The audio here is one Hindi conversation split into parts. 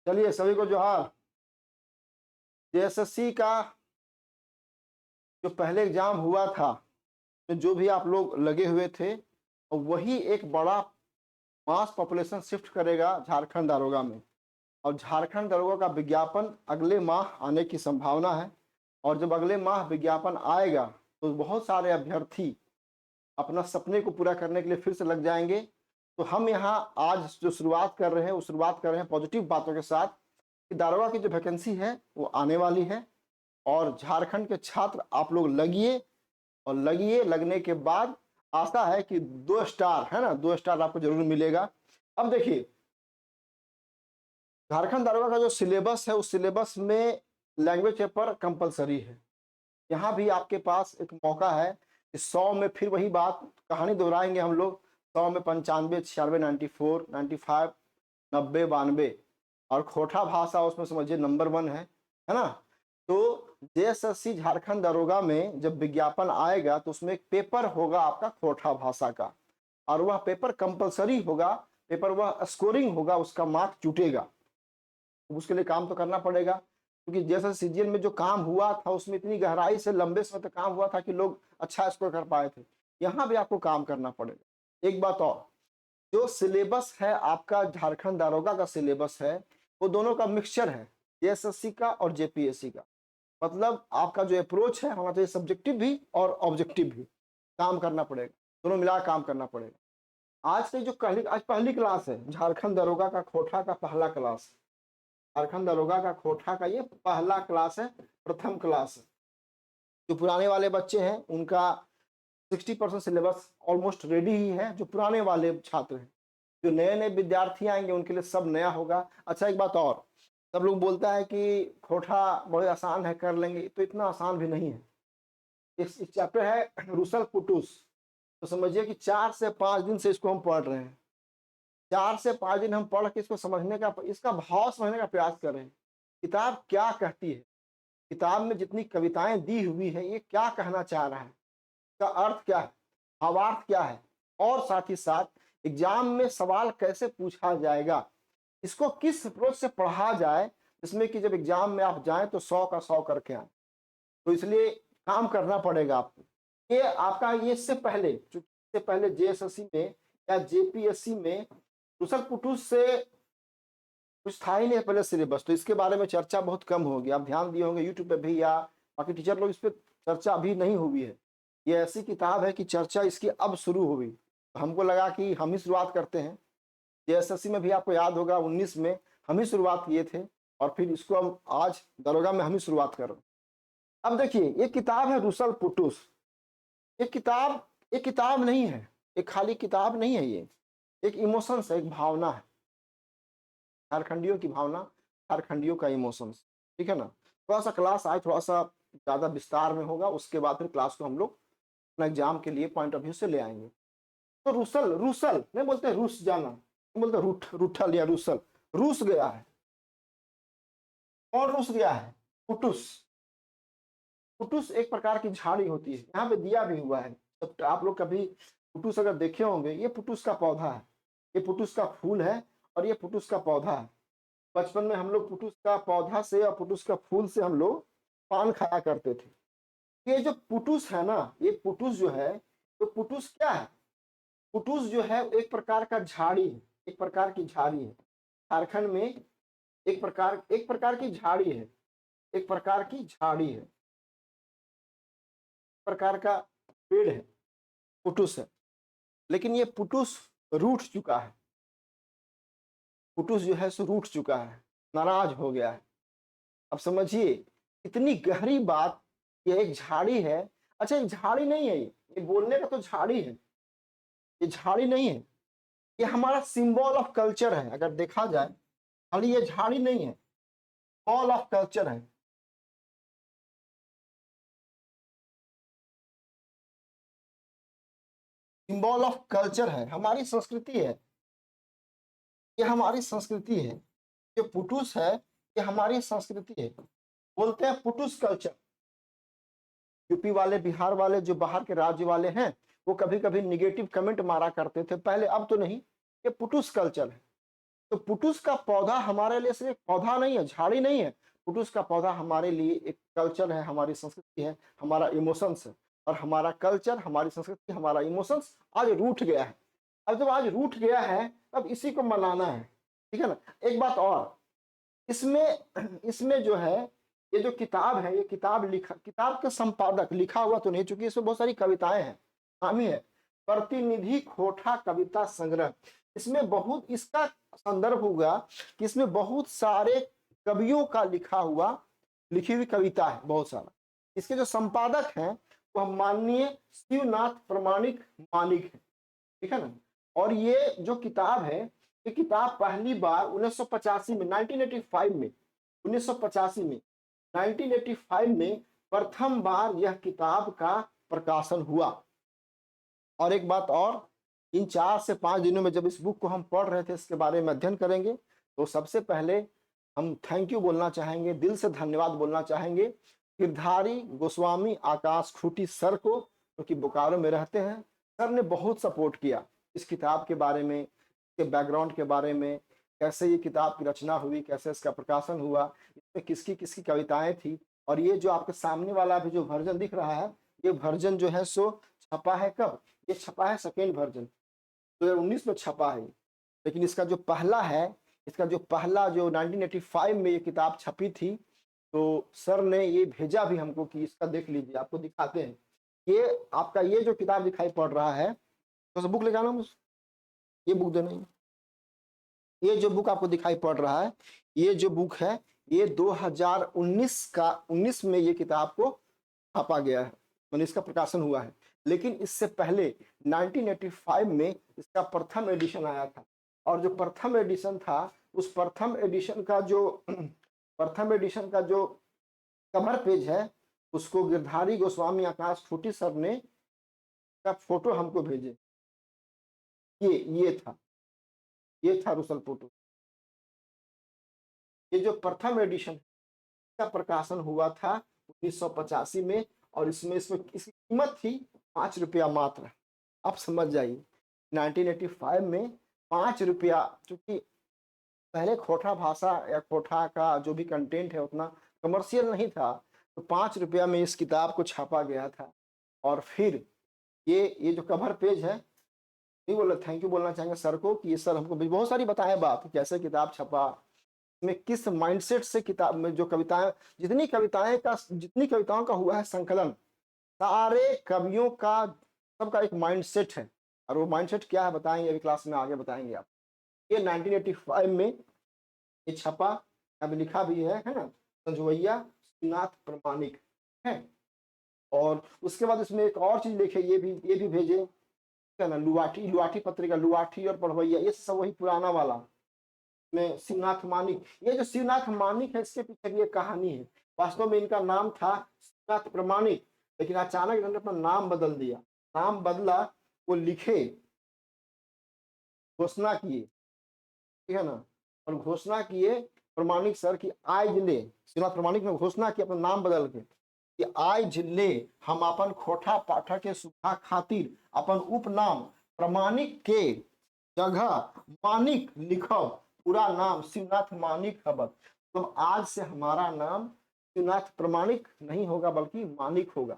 चलिए सभी को जोहार। जेएसएससी का जो पहले एग्जाम हुआ था, तो जो भी आप लोग लगे हुए थे, वही एक बड़ा मास पॉपुलेशन शिफ्ट करेगा झारखंड दारोगा में। और झारखंड दारोगा का विज्ञापन अगले माह आने की संभावना है। और जब अगले माह विज्ञापन आएगा तो बहुत सारे अभ्यर्थी अपना सपने को पूरा करने के लिए फिर से लग जाएंगे। तो हम यहाँ आज जो शुरुआत कर रहे हैं वो शुरुआत कर रहे हैं पॉजिटिव बातों के साथ कि दारोगा की जो वैकेंसी है वो आने वाली है। और झारखंड के छात्र आप लोग लगिए, और लगिए, लगने के बाद आशा है कि 2 स्टार है ना, 2 स्टार आपको जरूर मिलेगा। अब देखिए, झारखंड दारोगा का जो सिलेबस है उस सिलेबस में लैंग्वेज पेपर कंपलसरी है। यहाँ भी आपके पास एक मौका है कि 100 में फिर वही बात कहानी दोहराएंगे हम लोग। 100 में 95, 96, 94, 95, 90, 92 और खोटा भाषा उसमें समझिए नंबर 1 है ना। तो जेएसएससी झारखंड दारोगा में जब विज्ञापन आएगा तो उसमें एक पेपर होगा आपका खोटा भाषा का, और वह पेपर कंपलसरी होगा। पेपर वह स्कोरिंग होगा, उसका मार्क जुटेगा। उसके लिए काम तो करना पड़ेगा, क्योंकि जैसा सीजीएल में जो काम हुआ था उसमें इतनी गहराई से लंबे समय तक काम हुआ था कि लोग अच्छा स्कोर कर पाए थे। यहाँ भी आपको काम करना पड़ेगा। एक बात और, जो सिलेबस है आपका झारखंड दारोगा का सिलेबस है वो दोनों का मिक्सचर है, जेएसएससी का और जेपीएससी का। मतलब आपका जो अप्रोच है होना चाहिए सब्जेक्टिव भी और ऑब्जेक्टिव भी। काम करना पड़ेगा, दोनों मिला काम करना पड़ेगा। आज से जो आज पहली क्लास है झारखंड दारोगा का खोटा का पहला क्लास। झारखंड दारोगा का खोटा का ये पहला क्लास है, प्रथम क्लास है। जो पुराने वाले बच्चे हैं उनका 60% सिलेबस ऑलमोस्ट रेडी ही है। जो पुराने वाले छात्र हैं, जो नए नए विद्यार्थी आएंगे उनके लिए सब नया होगा। अच्छा, एक बात और, सब लोग बोलता है कि खोटा बड़े आसान है, कर लेंगे, तो इतना आसान भी नहीं है। इस चैप्टर है रुसल पुटुस, तो समझिए कि 4 से 5 दिन से इसको हम पढ़ रहे हैं। 4 से 5 दिन हम पढ़ के इसको समझने का, इसका भाव समझने का प्रयास कर रहे हैं। किताब क्या कहती है, किताब में जितनी कविताएं दी हुई है ये क्या कहना चाह रहा है, इसका अर्थ क्या है, भावार्थ क्या है, और साथ ही साथ एग्जाम में सवाल कैसे पूछा जाएगा, इसको किस अप्रोच से पढ़ा जाए जिसमें कि जब एग्जाम में आप जाएं तो 100 का 100 करके आए। तो इसलिए काम करना पड़ेगा आपको। ये आपका ये इससे पहले जेएसएससी में या जेपीएससी में रुसल पुटुस से कुछ था ही नहीं पहले सिलेबस, तो इसके बारे में चर्चा बहुत कम होगी। आप ध्यान दिए होंगे यूट्यूब पे भी या बाकी टीचर लोग, इस पर चर्चा अभी नहीं हुई है। ये ऐसी किताब है कि चर्चा इसकी अब शुरू हुई, तो हमको लगा कि हम ही शुरुआत करते हैं। जेएसएससी में भी आपको याद होगा 19 में हम ही शुरुआत किए थे, और फिर इसको हम आज दरोगा में हम ही शुरुआत कर रहे हैं। अब देखिए, ये किताब है रुसल पुटुस। ये किताब नहीं है, एक खाली किताब नहीं है, ये एक इमोशंस है, एक भावना है, झारखंडियों की भावना, झारखंडियों का इमोशंस। ठीक है ना। थोड़ा सा क्लास आए, थोड़ा सा ज्यादा विस्तार में होगा, उसके बाद फिर क्लास को हम लोग अपना एग्जाम के लिए पॉइंट ऑफ व्यू से ले आएंगे। तो रूसल रूसल नहीं बोलते, रूस जाना नहीं बोलते, रूठल या रूसल, रूस गया है। कौन रूस गया है? पुटुस। पुटुस एक प्रकार की झाड़ी होती है, यहाँ पे दिया भी हुआ है। तो आप लोग कभी पुटुस अगर देखे होंगे, ये पुटुस का पौधा है, ये पुटुस का फूल है, और ये पुटुस का पौधा है। बचपन में हम लोग पुटुस का पौधा से और पुटुस का फूल से हम लोग पान खाया करते थे। ये जो पुटुस है ना, ये पुटुस जो है, तो पुटुस क्या है? पुटुस जो है एक प्रकार का झाड़ी है, एक प्रकार की झाड़ी है। झारखंड में एक प्रकार की झाड़ी है, एक प्रकार की झाड़ी है, प्रकार का पेड़ है, पुटुस है। लेकिन ये पुटुस रूठ चुका है। पुटुस जो है सो रूठ चुका है, नाराज हो गया है। अब समझिए इतनी गहरी बात। ये एक झाड़ी है। अच्छा, ये झाड़ी नहीं है, ये बोलने का तो झाड़ी है, ये झाड़ी नहीं है, ये हमारा सिंबल ऑफ कल्चर है। अगर देखा जाए, खाली ये झाड़ी नहीं है, सिंबल ऑफ कल्चर है। सिंबल ऑफ कल्चर है, हमारी संस्कृति है, ये हमारी संस्कृति है। ये पुटुस है, ये हमारी संस्कृति है। बोलते हैं पुटुस कल्चर। यूपी वाले, बिहार वाले, जो बाहर के राज्य वाले हैं, वो कभी कभी निगेटिव कमेंट मारा करते थे पहले, अब तो नहीं। ये पुटुस कल्चर है। तो पुटुस का पौधा हमारे लिए सिर्फ पौधा नहीं है, झाड़ी नहीं है। पुटुस का पौधा हमारे लिए एक कल्चर है, हमारी संस्कृति है, हमारा इमोशंस है। और हमारा कल्चर, हमारी संस्कृति, हमारा इमोशंस आज रूठ गया है। अब जब आज रूठ गया है तब इसी को मनाना है, ठीक है ना। एक बात और, इसमें इसमें जो है, ये जो किताब है, ये किताब के संपादक लिखा हुआ तो नहीं, चूंकि इसमें बहुत सारी कविताएं हैं, नाम ही है प्रतिनिधि खोटा कविता संग्रह। इसमें बहुत, इसका संदर्भ होगा कि इसमें बहुत सारे कवियों का लिखी हुई कविता है बहुत सारा। इसके जो संपादक हैं वह माननीय शिवनाथ प्रमाणिक मानिक है, ठीक है ना। और ये जो किताब है, ये किताब पहली बार 1985 में 1985 में प्रथम बार यह किताब का प्रकाशन हुआ। और एक बात और, इन 4 से 5 दिनों में जब इस बुक को हम पढ़ रहे थे, इसके बारे में अध्ययन करेंगे, तो सबसे पहले हम थैंक यू बोलना चाहेंगे, दिल से धन्यवाद बोलना चाहेंगे गिरधारी गोस्वामी आकाश खूंटी सर को, क्योंकि बोकारो में रहते हैं। सर ने बहुत सपोर्ट किया इस किताब के बारे में, इसके बैकग्राउंड के बारे में, कैसे ये किताब की रचना हुई, कैसे इसका प्रकाशन हुआ, इसमें किसकी किसकी कविताएं थी। और ये जो आपके सामने वाला भी जो वर्जन दिख रहा है, ये वर्जन जो है सो छपा है कब, ये छपा है सेकेंड वर्जन 2019 में छपा है। लेकिन इसका जो पहला है, इसका जो पहला जो 1985 में ये किताब छपी थी, तो सर ने ये भेजा भी हमको कि इसका देख लीजिए, आपको दिखाते हैं। ये आपका ये जो किताब दिखाई पड़ रहा है, तो बुक ले जाना मुझे, ये बुक देना। ये जो बुक आपको दिखाई पड़ रहा है, ये जो बुक है, ये 2019 में ये किताब को छापा गया है, मैंने इसका प्रकाशन हुआ है। लेकिन इससे पहले 1985 में इसका प्रथम एडिशन आया था। और जो प्रथम एडिशन था, उस प्रथम एडिशन का जो कवर पेज है, उसको गिरधारी गोस्वामी आकाश खूंटी सर ने का फोटो हमको भेजे। ये था रुसल फोटो। ये जो प्रथम एडिशन का प्रकाशन हुआ था 1985 में, और इसमें इसकी कीमत थी 5 रुपया मात्र। आप समझ जाइए 1985 में 5 रुपया, चूंकि पहले खोटा भाषा या खोटा का जो भी कंटेंट है उतना कमर्शियल नहीं था, तो 5 रुपया में इस किताब को छापा गया था। और फिर ये जो कवर पेज है, नहीं बोला, थैंक यू बोलना चाहेंगे सर को कि ये सर हमको बहुत सारी बताएं बात, कैसे किताब छपा, में किस माइंडसेट से किताब में जो कविताएं, जितनी कविताओं का हुआ है संकलन, सारे कवियों का सबका एक माइंडसेट है। और वो माइंडसेट क्या है बताएंगे, अभी क्लास में आगे बताएंगे आप। ये 1985 में ये छपा, अभी लिखा भी है ना, संजवैया श्रीनाथ प्रमाणिक है। और उसके बाद इसमें एक और चीज लिखे, ये भी भेजे, है ना, लुआठी पत्रिका, लुआठी और पढ़वैया, ये सब वही पुराना वाला में शिवनाथ मानिक। ये जो शिवनाथ मानिक है, इसके पीछे भी एक कहानी है। वास्तव में इनका नाम था शिवनाथ प्रमाणिक, लेकिन अचानक इन्होंने अपना नाम बदल दिया। नाम बदला, वो लिखे, घोषणा किए, ठीक है ना, और घोषणा किए प्रमाणिक सर की आय जिले, शिवनाथ प्रमाणिक ने घोषणा की अपना नाम बदल के कि आय जिले हम अपन खोटा पाठक के सुधा खातिर अपन उपनाम प्रमाणिक के जगह मानिक लिखब, पूरा नाम शिवनाथ मानिक हबत। तो आज से हमारा नाम शिवनाथ प्रमाणिक नहीं होगा बल्कि मानिक होगा।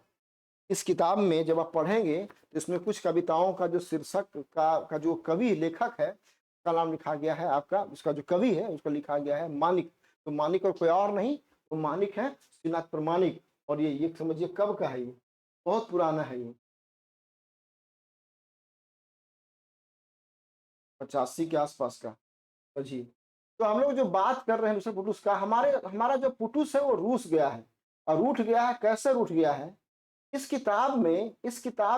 इस किताब में जब आप पढ़ेंगे तो इसमें कुछ कविताओं का जो शीर्षक का जो कवि लेखक है, उसका नाम लिखा गया है आपका, उसका जो कवि है उसका लिखा गया है मानिक। तो मानिक और कोई और नहीं, तो मानिक है शिवनाथ प्रमाणिक। और ये समझिए कब का है, ये बहुत पुराना है, ये 85 के आसपास का जी। तो हम लोग जो बात कर रहे हैं दूसरे पुटुस का, हमारा जो पुटुस है वो रूस गया है। और रूठ गया है, कैसे रूठ गया है, इस किताब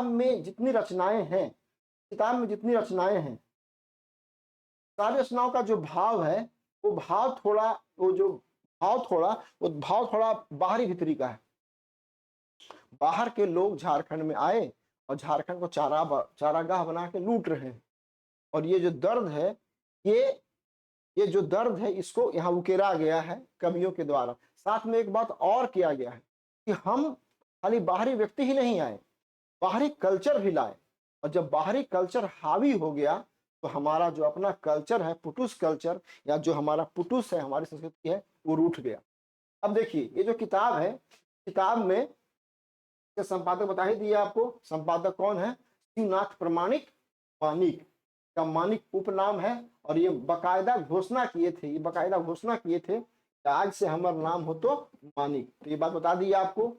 में जितनी रचनाएं हैं, सारी रचनाओं का जो भाव है, वो भाव थोड़ा बाहरी भीतरी का है। बाहर के लोग झारखंड में आए और झारखंड को चारागाह बना के लूट रहे हैं। और ये जो दर्द है, ये जो दर्द है, इसको यहाँ उकेरा गया है कवियों के द्वारा। साथ में एक बात और किया गया है कि हम खाली बाहरी व्यक्ति ही नहीं आए, बाहरी कल्चर भी लाए। और जब बाहरी कल्चर हावी हो गया तो हमारा जो अपना कल्चर है, पुटुस कल्चर या जो हमारा पुटुस है, हमारी संस्कृति है, वो रूठ गया। अब देखिए ये जो किताब है, किताब में इसके संपादक बता ही दिए आपको। संपादक कौन है? शिवनाथ प्रमाणिक मानिक का मानिक उपनाम है, और ये बकायदा घोषणा किए थे, ये बकायदा घोषणा किए थे कि आज से हमारा नाम हो तो मानिक। तो ये बात बता दी आपको।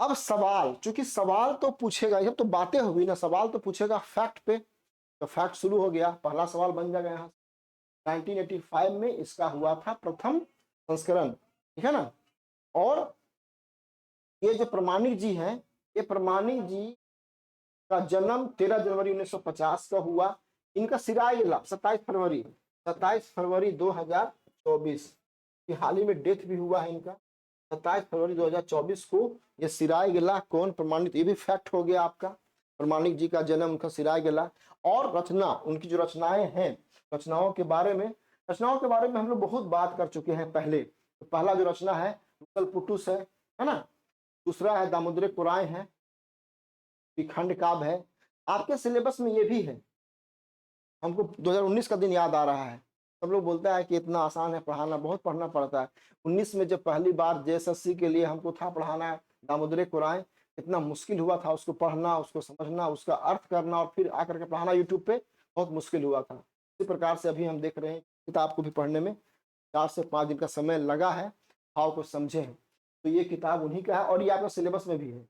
अब सवाल, चूंकि सवाल तो पूछेगा, ये तो बातें हुई ना, सवाल तो पूछेगा फैक्ट पे। तो फैक्ट शुरू हो गया, पहला सवाल बन जाएगा यहाँ। 1985 में इसका हुआ था प्रथम संस्करण, ठीक है ना। और ये जो प्रमाणिक जी हैं, ये प्रमाणिक जी का जन्म 13 जनवरी 1950 का हुआ। इनका सिराइला 27 फरवरी 2024, हाल ही में डेथ भी हुआ है इनका। 27 फरवरी 2024 को ये सिराइगला कौन प्रमाणित, ये भी फैक्ट हो गया आपका। प्रमाणिक जी का जन्म उनका सिराइगला। और रचना, उनकी जो रचनाएं हैं, रचनाओं के बारे में हम लोग बहुत बात कर चुके हैं पहले। तो पहला जो रचना है रुसल पुटुस है ना। दूसरा है दामोदर पुराण है, खंड काव्य है। आपके सिलेबस में ये भी है। हमको 2019 का दिन याद आ रहा है। सब लोग बोलता है कि इतना आसान है पढ़ाना, बहुत पढ़ना पड़ता है। 19 में जब पहली बार जेएसएससी के लिए हमको था पढ़ाना दामोदर पुराण, इतना मुश्किल हुआ था उसको पढ़ना, उसको समझना, उसका अर्थ करना, और फिर आकर के पढ़ाना यूट्यूब पे, बहुत मुश्किल हुआ था। इसी प्रकार से अभी हम देख रहे हैं किताब को भी पढ़ने में 4 से 5 दिन का समय लगा है, भाव को समझे हैं। तो ये किताब उन्हीं का है, और ये आपके सिलेबस में भी है,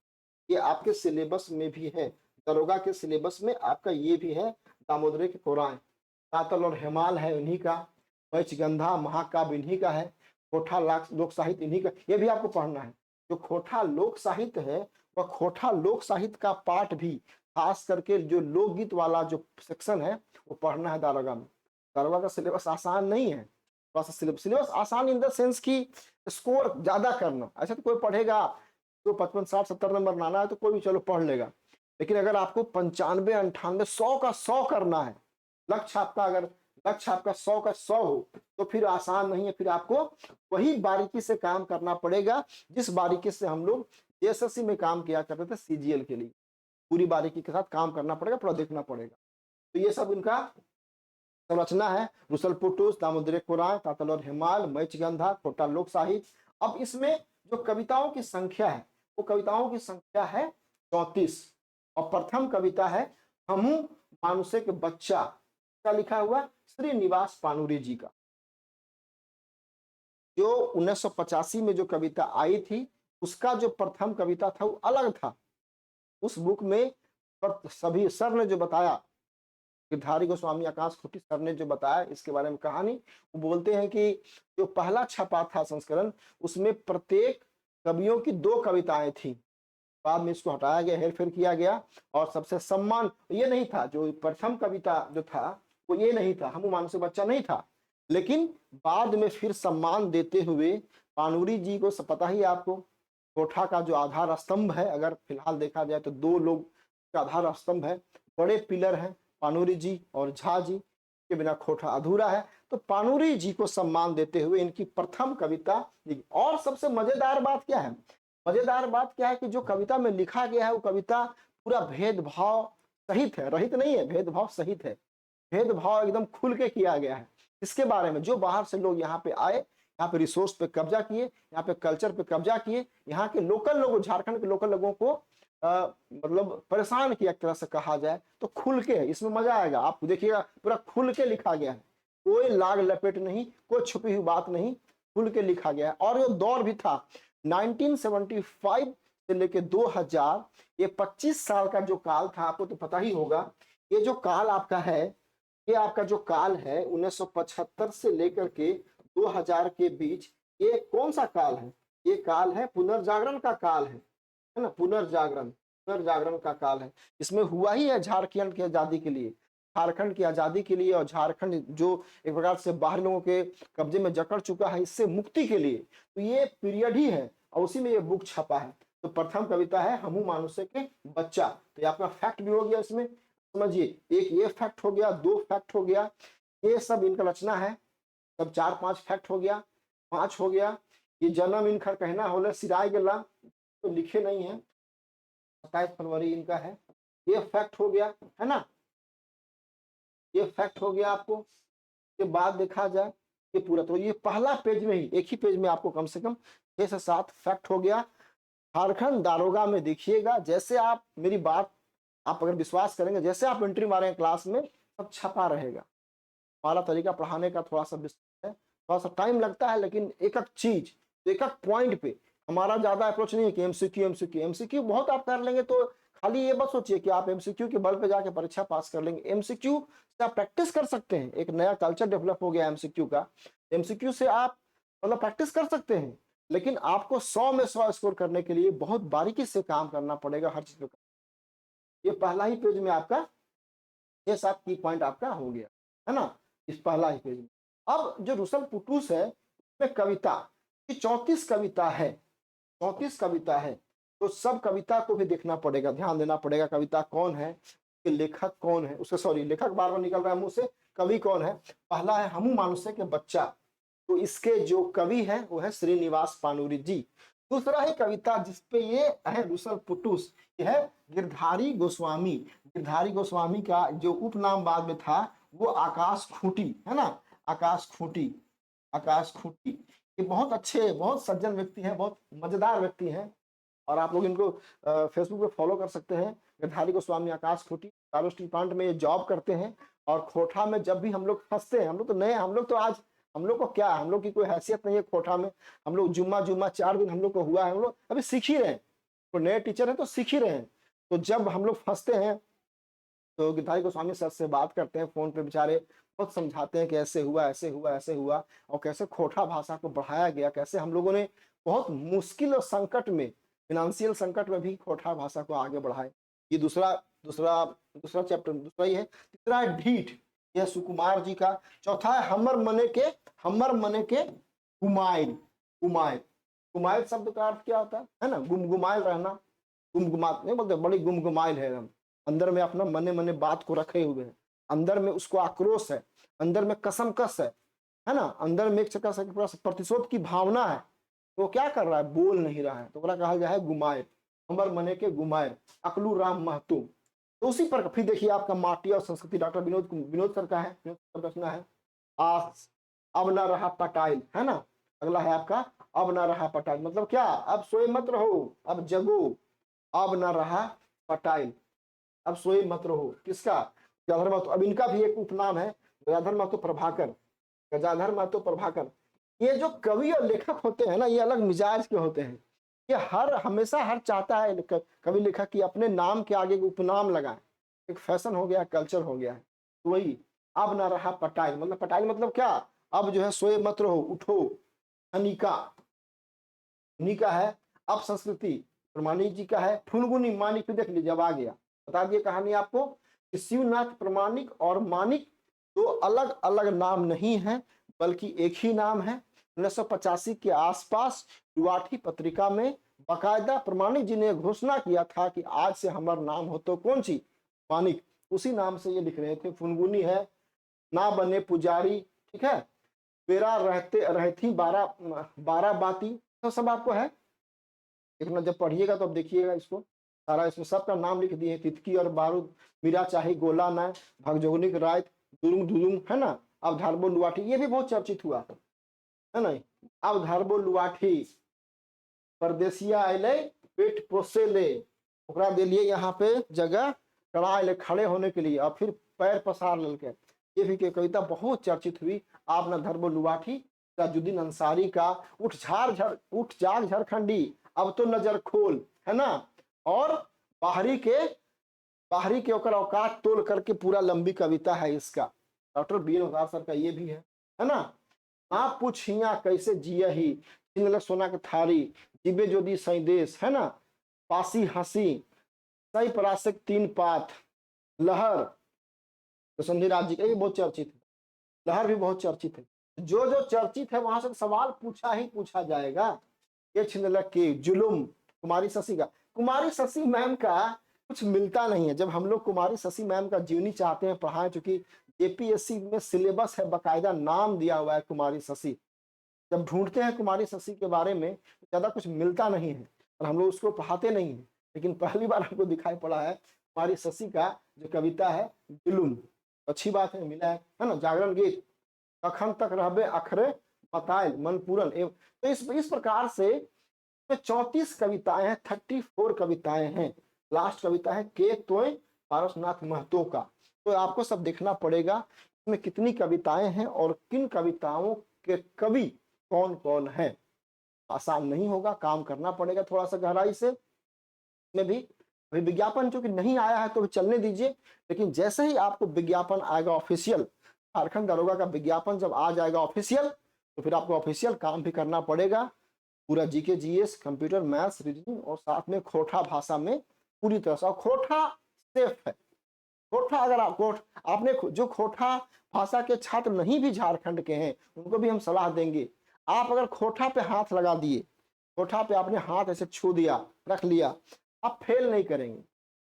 ये आपके सिलेबस में भी है। दरोगा के सिलेबस में आपका ये भी है, दामोदर के पुराण। कातल और हेमाल है उन्हीं का, पंचगंधा महाकाव्य इन्हीं का है, खोठा लोक साहित्य इन्हीं का, ये भी आपको पढ़ना है। जो खोठा लोक साहित्य है, वह खोठा लोक साहित्य का पाठ भी, खास करके जो लोकगीत वाला जो सेक्शन है, वो पढ़ना है दारोगा में। दारोगा का सिलेबस आसान नहीं है, थोड़ा सा सिलेबस आसान इन द सेंस की स्कोर ज्यादा करना। ऐसे तो कोई पढ़ेगा तो 55 60 70 नंबर लाना है तो कोई भी चलो पढ़ लेगा, लेकिन अगर आपको 95 98 100 का 100 करना है, लक्ष्य आपका 100 का 100 हो, तो फिर आसान नहीं है। फिर आपको वही बारीकी से काम करना पड़ेगा जिस बारीकी से हम लोग जेएसएससी में काम किया करते थे सीजीएल के लिए। पूरी बारीकी के साथ काम करना पड़ेगा, पूरा देखना पड़ेगा। तो ये सब इनका संरचना है। रुसल पुटुस, दामोदर पुराण, कातल और हेमाल, मैचगंधा, खोटा लोक साहित्य। अब इसमें जो कविताओं की संख्या है, वो कविताओं की संख्या है 34, और प्रथम कविता है हमू मानुषे के बच्चा का लिखा हुआ श्रीनिवास पानुरी जी का। जो 1985 में जो कविता आई थी, उसका जो प्रथम कविता था वो अलग था। उस बुक में सभी सर ने जो बताया, गिरधारी गोस्वामी आकाश खुटी सर ने जो बताया इसके बारे में कहानी, वो बोलते हैं कि जो पहला छपा था संस्करण, उसमें प्रत्येक कवियों की 2 कविताएं थी। बाद में इसको हटाया गया, हेरफेर किया गया, और सबसे सम्मान ये नहीं था। जो प्रथम कविता जो था वो ये नहीं था, हमू मानुषे बच्चा नहीं था, लेकिन बाद में फिर सम्मान देते हुए पानुरी जी को, पता ही आपको, कोठा का जो आधार स्तंभ है, अगर फिलहाल देखा जाए तो 2 लोग का आधार स्तंभ है, बड़े पिलर हैं पानुरी जी और झा जी, के बिना खोठा अधूरा है। तो पानुरी जी को सम्मान देते हुए इनकी प्रथम कविता। और सबसे मजेदार बात क्या है, मजेदार बात क्या है कि जो कविता में लिखा गया है वो कविता पूरा भेदभाव सहित है, रहित नहीं है, भेदभाव सहित है। भेदभाव एकदम खुल के किया गया है। इसके बारे में जो बाहर से लोग यहाँ पे आए, यहाँ पे रिसोर्स पे कब्जा किए, यहाँ पे कल्चर पे कब्जा किए, यहाँ के लोकल लोगों, झारखंड के लोकल लोगों को मतलब परेशान किया, एक तरह से कहा जाए तो। खुल के, इसमें मजा आएगा, आप देखिएगा पूरा खुल के लिखा गया है, कोई लाग लपेट नहीं, कोई छुपी हुई बात नहीं, खुल के लिखा गया है। और जो दौर भी था 1975 से लेके 2000, ये 25 साल का जो काल था, आपको तो पता ही होगा। ये जो काल आपका है, ये आपका जो काल है 1975 से लेकर के 2000 के बीच, ये कौन सा काल है? ये काल है पुनर्जागरण का काल है ना। पुनर्जागरण का काल है। इसमें हुआ ही है झारखंड की आजादी के लिए, झारखंड की आजादी के लिए, और झारखंड जो एक प्रकार से बाहर लोगों के कब्जे में जकड़ चुका है, इससे मुक्ति के लिए। तो ये पीरियड ही है, और उसी में ये बुक छपा है। तो प्रथम कविता है हमू मानुषे के बच्चा। तो ये आपका फैक्ट भी हो गया इसमें, समझिए। एक ये फैक्ट हो गया, 2 फैक्ट हो गया, ये सब इनका रचना है, सब 4 5 फैक्ट हो गया, 5 हो गया। ये जन्म इनका कहना होले सिराय गला, तो लिखे नहीं है, 27 फरवरी इनका है, ये फैक्ट हो गया, है ना। ये फैक्ट हो गया आपको। के बाद देखा जाए ये पूरा, तो ये पहला पेज में ही, एक ही पेज में आपको कम से कम 6 से 7 फैक्ट हो गया। झारखंड दारोगा में देखिएगा, जैसे आप मेरी बात, आप अगर विश्वास करेंगे, जैसे आप एंट्री मारेंगे क्लास में सब छपा रहेगा। हमारा तरीका पढ़ाने का थोड़ा सा विस्तृत है, थोड़ा सा टाइम लगता है, लेकिन एक एक चीज, एक एक पॉइंट पे हमारा ज्यादा अप्रोच नहीं है कि एमसीक्यू एमसीक्यू एमसीक्यू बहुत आप कर लेंगे तो खाली ये मत सोचिए कि आप एमसीक्यू के बल पे जाके परीक्षा पास कर लेंगे। एमसीक्यू से आप प्रैक्टिस कर सकते हैं, एक नया कल्चर डेवलप हो गया एमसीक्यू का। एमसीक्यू से आप मतलब प्रैक्टिस कर सकते हैं, लेकिन आपको 100 में 100 स्कोर करने के लिए बहुत बारीकी से काम करना पड़ेगा हर चीज का। ये पहला ही पेज में आपका 6-7 की पॉइंट आपका हो गया है ना, इस पहला ही पेज में। अब जो रुसल पुटूस है उसमें कविता की 34 कविता है, 34 कविता है, तो सब कविता को भी देखना पड़ेगा, ध्यान देना पड़ेगा। कविता कौन है, लेखक कौन है, उसके सॉरी लेखक बार बार निकल रहा है मुंह से, कवि कौन है। पहला है हमू मानुषे के बच्चा, तो इसके जो कवि है वो है श्रीनिवास पानुरी जी। दूसरा है कविता जिसपे ये है रुसल पुटूस, यह है गिरधारी गोस्वामी। गिरधारी गोस्वामी का जो उपनाम बाद में था वो आकाश खूंटी है ना, आकाश खूंटी, आकाश खूंटी। ये बहुत अच्छे, बहुत सज्जन व्यक्ति हैं, बहुत मजेदार व्यक्ति हैं, और आप लोग इनको फेसबुक पे फॉलो कर सकते हैं। गिरधारी गोस्वामी, आकाश खूंटी चारों स्टील प्लांट में ये जॉब करते हैं। और खोटा में जब भी हम लोग फंसते हैं, हम लोग तो नए, हम लोग तो आज, हम लोग को क्या, हम लोग की कोई हैसियत नहीं है खोटा में। हम लोग जुम्मा जुम्मा 4 दिन हम लोग को हुआ है, हम लोग अभी सीख ही रहे हैं, तो नए टीचर हैं तो सीख ही रहे हैं। तो जब हम लोग फंसते हैं तो गिरधारी गोस्वामी सर से बात करते हैं फोन पे, बेचारे बहुत समझाते हैं कि ऐसे हुआ ऐसे हुआ ऐसे हुआ, और कैसे खोटा भाषा को बढ़ाया गया, कैसे हम लोगों ने बहुत मुश्किल और संकट में, फिनेंशियल संकट में भी खोटा भाषा को आगे बढ़ाए। ये दूसरा दूसरा दूसरा चैप्टर, दूसरा ही है। तीसरा है ढीठ, यह सुकुमार जी का। चौथा है हमर मने के गुमाइल, गुमाइल, गुमाइल शब्द का अर्थ क्या होता है ना, गुमगुमाइल रहना, गुमगुमा नहीं बोलते, बड़ी गुमगुमाइल है हम, अंदर में अपना मने मने बात को रखे हुए हैं, अंदर में उसको आक्रोश है, अंदर में कसमकस है ना, अंदर में एक चक्कर से प्रतिशोध की भावना है, तो वो क्या कर रहा है, बोल नहीं रहा है, तो ओकरा कहा गया है गुमाए, हमर मने के गुमाए। अकलू राम महतो। तो उसी पर फिर देखिए आपका माटी और संस्कृति, डॉक्टर विनोद सर का है, विनोद सर का रचना है। आस अब ना रहा पटाइल है ना, अगला है आपका अब ना रहा पटाइल, मतलब क्या, अब सोए मत रहो, अब जगो, अब ना रहा पटाइल, अब सोए मत रहो। किसका, गजाधर महतो। अब इनका भी एक उपनाम है गजाधर महतो प्रभाकर, गजाधर महतो प्रभाकर। ये जो कवि और लेखक होते हैं ना, ये अलग मिजाज के होते हैं। ये हमेशा हर चाहता है कवि लेखक कि अपने नाम के आगे उपनाम लगाए, एक फैशन हो गया, कल्चर हो गया है। तो वही अब ना रहा पटाइल, मतलब पटाइल मतलब क्या, अब जो है सोए मत रहो, उठो। अनिका, उन्हीं का है। अब संस्कृति प्रमाणिक जी का है। फुनगुनी मानिक, देख लीजिए अब आ गया, बता दिए कहानी आपको कि शिवनाथ प्रमाणिक और मानिक दो अलग अलग नाम नहीं है, बल्कि एक ही नाम है। 1985 के आसपास युवाठी पत्रिका में बाकायदा प्रमाणिक जी ने घोषणा किया था कि आज से हमारा नाम हो तो कौन सी, मानिक, उसी नाम से ये लिख रहे थे। फुनगुनी है, ना बने पुजारी, ठीक है, पेरा रहते रहती 12 बाती, तो सब आपको है, लेकिन जब पढ़िएगा तो अब देखिएगा इसको सारा, इसमें सबका नाम लिख दिए, तितकी और बारूद, मीरा चाही गोला न, भगजोगनिक राय, दुरुंग दुरुंग है ना। अब धारबो लुआठी, ये भी बहुत चर्चित हुआ है ना। अब धारबो लुआठी, परदेसिया अले पेट पोसे ले, ओकरा दिलिए यहाँ पे जगह कड़ा अले खड़े होने के लिए, और फिर पैर पसार ललके। ये भी कविता बहुत चर्चित हुई। आप न धरबो लुआठी, ताजुद्दीन अंसारी का उठ जाग झारखंडी, अब तो नजर खोल, है ना। और बाहरी के ओकर औकात तोल करके, पूरा लंबी कविता है इसका। डॉक्टर बी एन उदार सर का ये भी है ना। आप पूछिया कैसे जिया ही, सोना के थारी, जीबे जो दी सही देश, है ना। पासी हंसी, सही परासक 3 पात, लहर, तो संधिराज जी का ये बहुत चर्चित है, लहर भी बहुत चर्चित है। जो जो चर्चित है वहां से सवाल पूछा ही पूछा जाएगा। ये छिंदलक की जुलुम, कुमारी शशि का, कुमारी शशि मैम का कुछ मिलता नहीं है। जब हम लोग कुमारी शशि मैम का जीवनी चाहते हैं पढ़ाएं, चूंकि जेपीएससी में सिलेबस है, बकायदा नाम दिया हुआ है कुमारी शशि, जब ढूंढते हैं कुमारी शशि के बारे में ज्यादा कुछ मिलता नहीं है, और हम लोग उसको पढ़ाते नहीं है। लेकिन पहली बार हमको दिखाई पड़ा है कुमारी शशि का जो कविता है जुलुम, अच्छी बात है, मिला है ना। जागरण गीत, अखन तक रहबे अखरे बताए मन पूरन एवं, तो इस प्रकार से 34 कविताएं हैं, 34 कविताएं हैं। लास्ट कविता है के तोय पारसनाथ महतो का। तो आपको सब देखना पड़ेगा इसमें कितनी कविताएं हैं और किन कविताओं के कवि कौन कौन है। आसान नहीं होगा, काम करना पड़ेगा थोड़ा सा गहराई से। में भी अभी विज्ञापन जो कि नहीं आया है तो चलने दीजिए, लेकिन जैसे ही आपको विज्ञापन आएगा ऑफिशियल, झारखंड दरोगा का विज्ञापन जब आ जाएगा ऑफिशियल, तो फिर आपको ऑफिशियल काम भी करना पड़ेगा। पूरा GK GS, computer, maths, reasoning और साथ में खोटा भाषा में पूरी तरह से। और खोटा सेफ है। खोटा अगर आपने जो खोटा भाषा के छात्र नहीं भी झारखंड के हैं उनको भी हम सलाह देंगे, आप अगर खोटा पे हाथ लगा दिए, खोटा पे आपने हाथ ऐसे छू दिया, रख लिया, आप फेल नहीं करेंगे।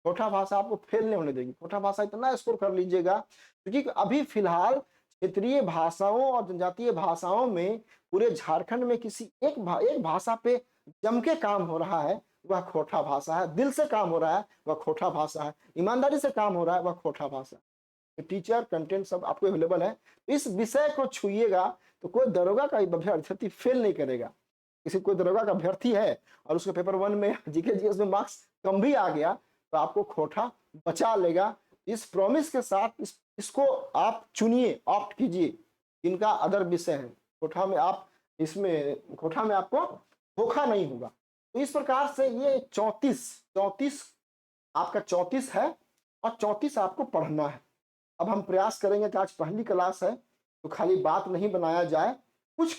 खोटा भाषा आपको फेल नहीं होने देगी। खोटा भाषा इतना स्कोर कर लीजिएगा, क्योंकि अभी फिलहाल क्षेत्रीय भाषाओं और जनजातीय भाषाओं में पूरे झारखंड में किसी एक भाषा पे जम के काम हो रहा है, वह खोटा भाषा है। दिल से काम हो रहा है, वह खोटा भाषा है। ईमानदारी से काम हो रहा है, वह खोटा भाषा है। टीचर कंटेंट सब आपको अवेलेबल है। इस विषय को छुइएगा तो कोई दरोगा का अभ्यर्थी फेल नहीं करेगा। किसी कोई दरोगा का अभ्यर्थी है और उसके पेपर 1 में जीके जीएस में मार्क्स कम भी आ गया तो आपको खोटा बचा लेगा। इस प्रॉमिस के साथ इसको आप चुनिए, ऑप्ट कीजिए। इनका अदर विषय है, खोटा में आप इसमें खोटा में आपको धोखा नहीं होगा। तो इस प्रकार से ये 34 आपका 34 है और 34 आपको पढ़ना है। अब हम प्रयास करेंगे कि आज पहली क्लास है तो खाली बात नहीं बनाया जाए, कुछ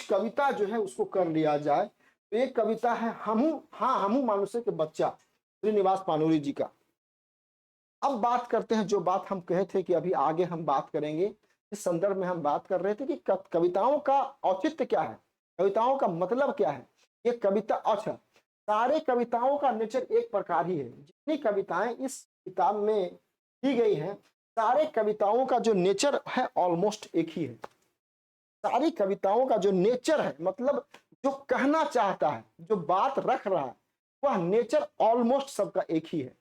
कविता जो है उसको कर लिया जाए। तो एक कविता है हमू मानुषे के बच्चा, श्रीनिवास पानूरी जी का। अब बात करते हैं जो बात हम कहे थे कि अभी आगे हम बात करेंगे। इस संदर्भ में हम बात कर रहे थे कि कविताओं का औचित्य क्या है, कविताओं का मतलब क्या है। ये कविता, अच्छा, सारे कविताओं का नेचर एक प्रकार ही है। जितनी कविताएं इस किताब में दी गई हैं, सारे कविताओं का जो नेचर है ऑलमोस्ट एक ही है। सारी कविताओं का जो नेचर है, मतलब जो कहना चाहता है, जो बात रख रहा है, वह नेचर ऑलमोस्ट सबका एक ही है।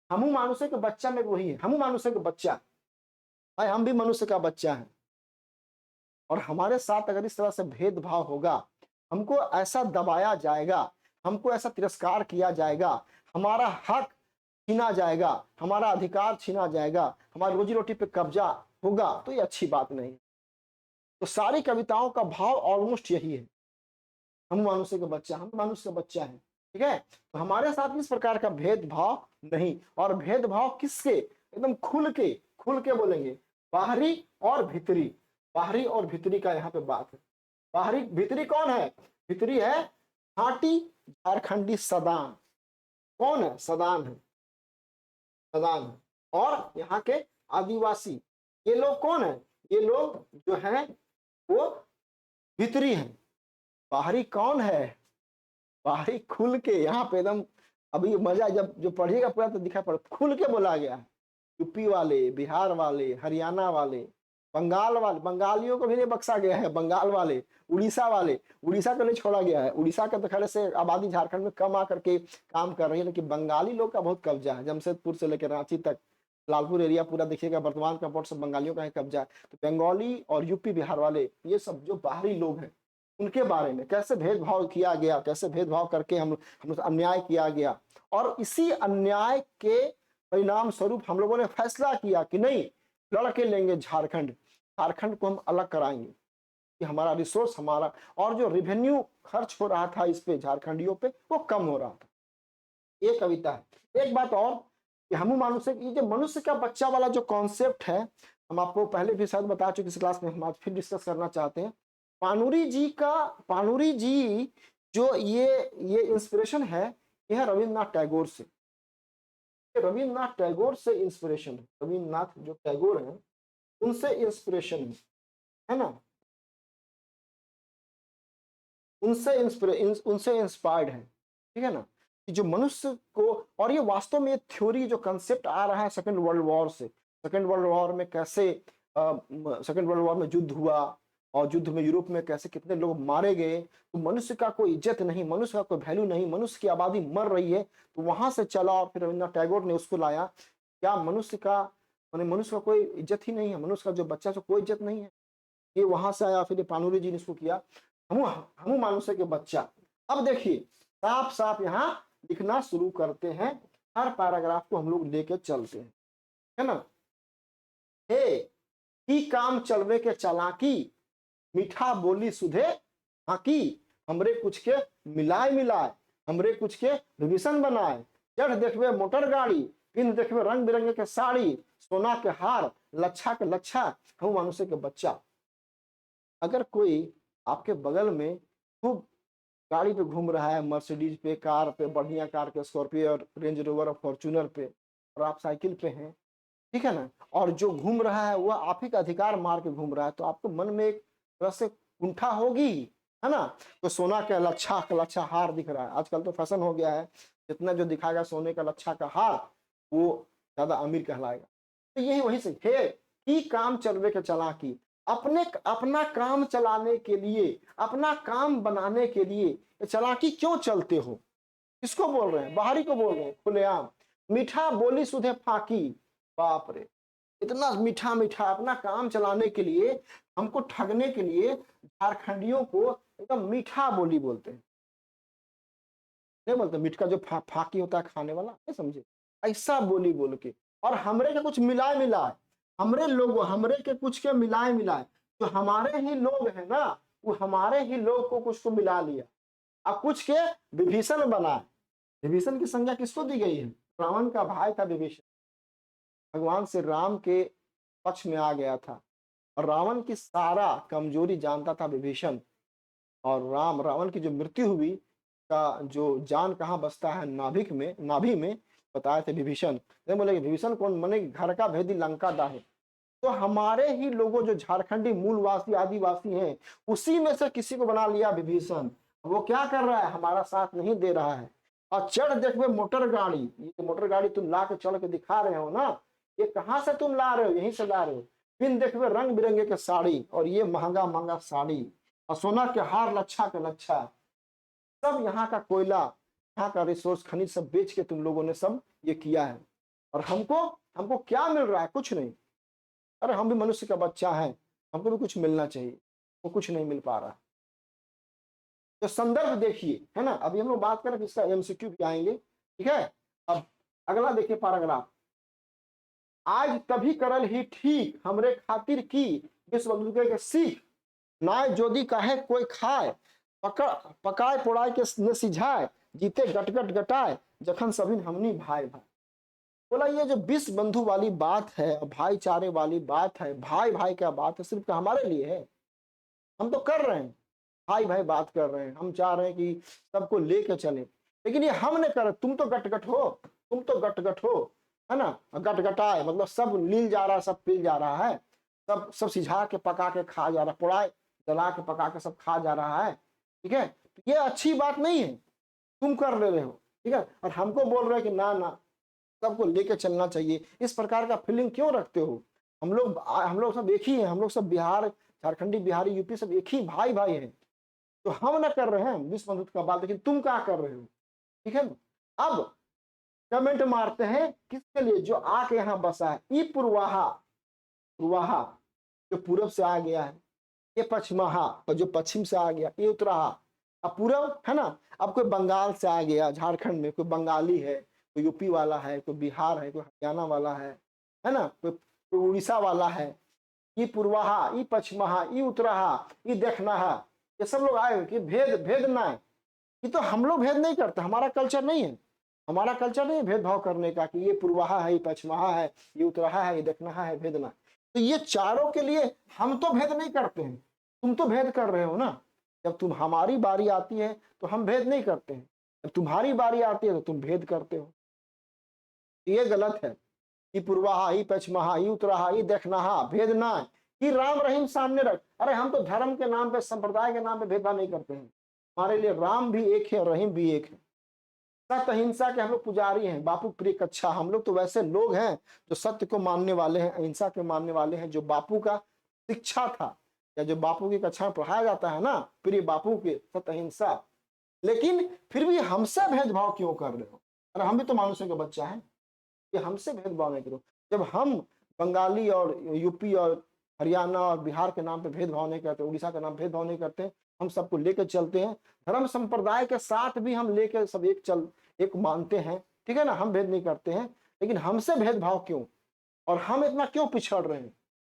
हमू मनुष्य के बच्चा में वही है, हमू मनुष्य के बच्चा भाई, हम भी मनुष्य का बच्चा है। और हमारे साथ अगर इस तरह से भेदभाव होगा, हमको ऐसा दबाया जाएगा, हमको ऐसा तिरस्कार किया जाएगा, हमारा हक छीना जाएगा, हमारा अधिकार छीना जाएगा, हमारी रोजी रोटी पे कब्जा होगा, तो ये अच्छी बात नहीं। तो सारी कविताओं का भाव ऑलमोस्ट यही है, हम मनुष्य का बच्चा, हम मनुष्य का बच्चा है। ठीक है, तो हमारे साथ इस प्रकार का भेदभाव नहीं। और भेदभाव किसके, एकदम खुल के बोलेंगे, बाहरी और भीतरी। बाहरी और भीतरी का यहाँ पे बात है। बाहरी भीतरी कौन है? भीतरी है खाटी झारखंडी सदान। कौन है? सदान है, सदान है। और यहाँ के आदिवासी, ये लोग कौन है? ये लोग जो हैं वो भीतरी हैं। बाहरी कौन है? बाहरी खुल के, यहाँ पे एकदम अभी मजा, जब जो पढ़िएगा पूरा तो दिखा पड़, खुल के बोला गया है। यूपी वाले, बिहार वाले, हरियाणा वाले, बंगाल वाले, बंगालियों को भी नहीं बख्शा गया है, बंगाल वाले, उड़ीसा वाले, उड़ीसा को नहीं छोड़ा गया है। उड़ीसा का तो खैर से आबादी झारखंड में कम आकर के काम कर रही है, लेकिन बंगाली लोग का बहुत कब्जा है। जमशेदपुर से लेकर रांची तक, लालपुर एरिया पूरा देखिएगा, वर्तमान का पोर्ट सब बंगालियों का है कब्जा है। तो बंगाली और यूपी बिहार वाले, ये सब जो बाहरी लोग हैं, उनके बारे में कैसे भेदभाव किया गया, कैसे भेदभाव करके हम अन्याय किया गया। और इसी अन्याय के परिणाम स्वरूप हम लोगों ने फैसला किया कि नहीं, लड़के लेंगे झारखंड, झारखंड को हम अलग कराएंगे। कि हमारा रिसोर्स, हमारा और जो रेवेन्यू खर्च हो रहा था इस पे झारखंडियों पे, वो कम हो रहा था। ये कविता है। एक बात और कि हमू मनुष्य, ये जो मनुष्य का बच्चा वाला जो कॉन्सेप्ट है, हम आपको पहले भी शायद बता चुके इस क्लास में, हम आज फिर डिस्कस करना चाहते हैं। पानूरी जी जो ये इंस्पिरेशन है, यह है रविन्द्रनाथ टैगोर से। रविन्द्रनाथ टैगोर से इंस्पिरेशन है। रविन्द्रनाथ जो टैगोर हैं उनसे इंस्पिरेशन है ना, उनसे इंस्पायर्ड है। ठीक है ना, कि जो मनुष्य को, और ये वास्तव में थ्योरी जो कंसेप्ट आ रहा है सेकेंड वर्ल्ड वॉर से। सेकेंड वर्ल्ड वॉर में कैसे सेकेंड वर्ल्ड वॉर में युद्ध हुआ और युद्ध में यूरोप में कैसे कितने लोग मारे गए, तो मनुष्य का कोई इज्जत नहीं, मनुष्य का कोई वैल्यू नहीं, मनुष्य की आबादी मर रही है। तो वहां से चला और फिर रविन्द्रनाथ टैगोर ने उसको लाया। क्या मनुष्य का माने मनुष्य का कोई इज्जत ही नहीं है, मनुष्य का जो बच्चा से कोई इज्जत नहीं है। ये वहां से आया, फिर ये पानुरी जी ने इसको किया, हम मनुष्य के बच्चा। अब देखिए साफ साफ यहाँ लिखना शुरू करते हैं, हर पैराग्राफ को हम लोग लेके चलते हैं, है ना। हे की काम चलवे के चालाकी, मीठा बोली सुधे हाकी, हमरे कुछ के मिलाए मिलाए, हमरे कुछ के विभीषण बनाए, चढ़ देखबे मोटर गाड़ी, पिन देखबे रंग बिरंगे के साड़ी, सोना के हार, लच्छा के लच्छा, हम मनुष्य के बच्चा। अगर कोई आपके बगल में खूब गाड़ी पे घूम रहा है, मर्सिडीज पे, कार पे, बढ़िया कार के, स्कॉर्पियो, रेंज रोवर और फॉर्च्यूनर पे, और आप साइकिल पे हैं, ठीक है ना, और जो घूम रहा है वह आप ही का अधिकार मार के घूम रहा है, तो आपको मन में एक तरह से कुंठा होगी, है ना। तो सोना का लच्छा हार दिख रहा है, आजकल तो फैशन हो गया है, जितना जो दिखाएगा सोने का लच्छा का हार वो ज्यादा अमीर कहलाएगा। तो यही वही से है कि काम चलवे के चालाकी, अपना काम चलाने के लिए, अपना काम बनाने के लिए चालाकी क्यों चलते हो? किसको बोल रहे हैं? बाहरी को बोल रहे हैं खुलेआम। मीठा बोली सुधे फाकी, बाप रे, इतना मीठा मीठा अपना काम चलाने के लिए, हमको ठगने के लिए झारखंडियों को एकदम मीठा बोली बोलते हैं, नहीं बोलते मीठ का जो फाकी होता है खाने वाला, नहीं समझे, ऐसा बोली बोल के, और हमरे के कुछ मिलाए मिलाए, हमरे के कुछ के मिलाए मिलाए, जो हमारे ही लोग हैं ना, वो हमारे ही लोग को कुछ को मिला लिया, और कुछ के विभीषण बनाए। विभीषण की संज्ञा किसको दी गई है? रावण का भाई था विभीषण, भगवान से राम के पक्ष में आ गया था, और रावण की सारा कमजोरी जानता था विभीषण, और रावण की जो मृत्यु हुई का जो जान कहाँ बसता है, नाभि में बताए थे विभीषण। बोले विभीषण कौन? मने घर का भेदी लंका दाहे। तो हमारे ही लोगों जो झारखंडी मूलवासी आदिवासी हैं, उसी में से किसी को बना लिया विभीषण। वो क्या कर रहा है? हमारा साथ नहीं दे रहा है। और चढ़ देखबे मोटर गाड़ी, ये मोटर गाड़ी तुम ला के चढ़ के दिखा रहे हो ना, ये कहाँ से तुम ला रहे हो? यहीं से ला रहे हो। पिन देखबे रंग बिरंगे के साड़ी, और ये महंगा महंगा साड़ी, और सोना के हार, लच्छा के लच्छा, सब यहाँ का कोयला, यहाँ का रिसोर्स खनिज सब बेच के तुम लोगों ने सब ये किया है। और हमको क्या मिल रहा है? कुछ नहीं। अरे हम भी मनुष्य का बच्चा है, हमको भी कुछ मिलना चाहिए, वो कुछ नहीं मिल पा रहा। तो संदर्भ देखिए, है ना। अभी हम लोग बात करें इसका एमसीक्यू भी आएंगे, ठीक है। अब अगला देखिए पैराग्राफ, आज तभी करल ही ठीक, हमरे खातिर की विश्व बंधु के सीख, नाय जोदी काहे कोई खाए, पकाए पोड़ाए के न सिझाए, जीते गट गट गटाए, जखन सभी हमनी भाई भाई। बोला ये जो विश्व बंधु वाली बात है, भाईचारे वाली बात है, भाई भाई क्या बात है, सिर्फ हमारे लिए है? हम तो कर रहे हैं, भाई भाई बात कर रहे हैं, हम चाह रहे हैं कि सबको लेके चले, लेकिन ये हम नहीं कर रहे। तुम तो गट गट हो, तुम तो गट गट हो, है ना। गट गटाए मतलब सब लील जा रहा है, सब पिल जा रहा है, सब सिझा के पका के खा जा रहा है, पोड़ाए जला के पका के सब खा जा रहा है, ठीक है। तो ये अच्छी बात नहीं है, तुम कर ले रहे हो, ठीक है। और हमको बोल रहे हैं कि ना ना सबको लेके चलना चाहिए। इस प्रकार का फीलिंग क्यों रखते हो? हम लोग सब एक ही हैं, हम लोग सब बिहार, झारखंडी, बिहारी, यूपी सब एक ही भाई भाई हैं। तो हम ना कर रहे हैं विश्व बंधुत्व का बात, लेकिन तुम क्या कर रहे हो, ठीक है ना। अब कमेंट मारते हैं किसके लिए? जो आके यहाँ बसा है। ई पूर्वाहा, पूर्वाहा जो पूरब से आ गया है, ये पश्चिमाहा और जो पश्चिम से आ गया, ये उत्तराहा। अब पूरब है ना, अब कोई बंगाल से आ गया, झारखंड में कोई बंगाली है, कोई यूपी वाला है, कोई बिहार है, कोई हरियाणा वाला है ना, कोई उड़ीसा वाला है। ई पूर्वाहा, ई पश्चिमाहा, ई उत्तराहा, ई दक्षिणाहा, ये सब लोग आए कि भेद ना है। ये तो हम लोग भेद नहीं करते, हमारा कल्चर नहीं है, हमारा कल्चर नहीं है भेदभाव करने का कि ये पूर्वाहा है, ये पश्चिमाहा है, ये उत्तराहा है, ये दक्षिणाहा है, भेद ना। तो ये चारों के लिए हम तो भेद नहीं करते हैं, तुम तो भेद कर रहे हो ना। जब तुम हमारी बारी आती है तो हम भेद नहीं करते हैं, जब तुम्हारी बारी आती है तो तुम भेद करते हो। ये गलत है। ई पूर्वाहा, ई पश्चिमाहा, ई उत्तराहा, ई दक्षिणाहा, भेद ना है। कि राम रहीम सामने रख। अरे हम तो धर्म के नाम पे, संप्रदाय के नाम पे भेदभाव नहीं करते हैं। हमारे लिए राम भी एक है, रहीम भी एक है। सत्य अहिंसा के हम लोग पुजारी हैं, बापू प्रिय कच्छा। हम लोग तो वैसे लोग हैं जो सत्य को मानने वाले हैं, अहिंसा के मानने वाले हैं, जो बापू का शिक्षा था या जो बापू की कक्षा में पढ़ाया जाता है ना, प्रिय बापू के, सत्य अहिंसा। लेकिन फिर भी हमसे भेदभाव क्यों कर रहे हो? अरे हम भी तो मनुष्य का बच्चा है, कि हमसे भेदभाव नहीं करो। जब हम बंगाली और यूपी और हरियाणा और बिहार के नाम पे भेदभाव नहीं करते, उड़ीसा के नाम भेदभाव नहीं करते। हम सबको लेकर चलते हैं, धर्म संप्रदाय के साथ भी हम लेकर सब एक मानते हैं, ठीक है ना। हम भेद नहीं करते हैं, लेकिन हमसे भेदभाव क्यों, और हम इतना क्यों पिछड़ रहे हैं,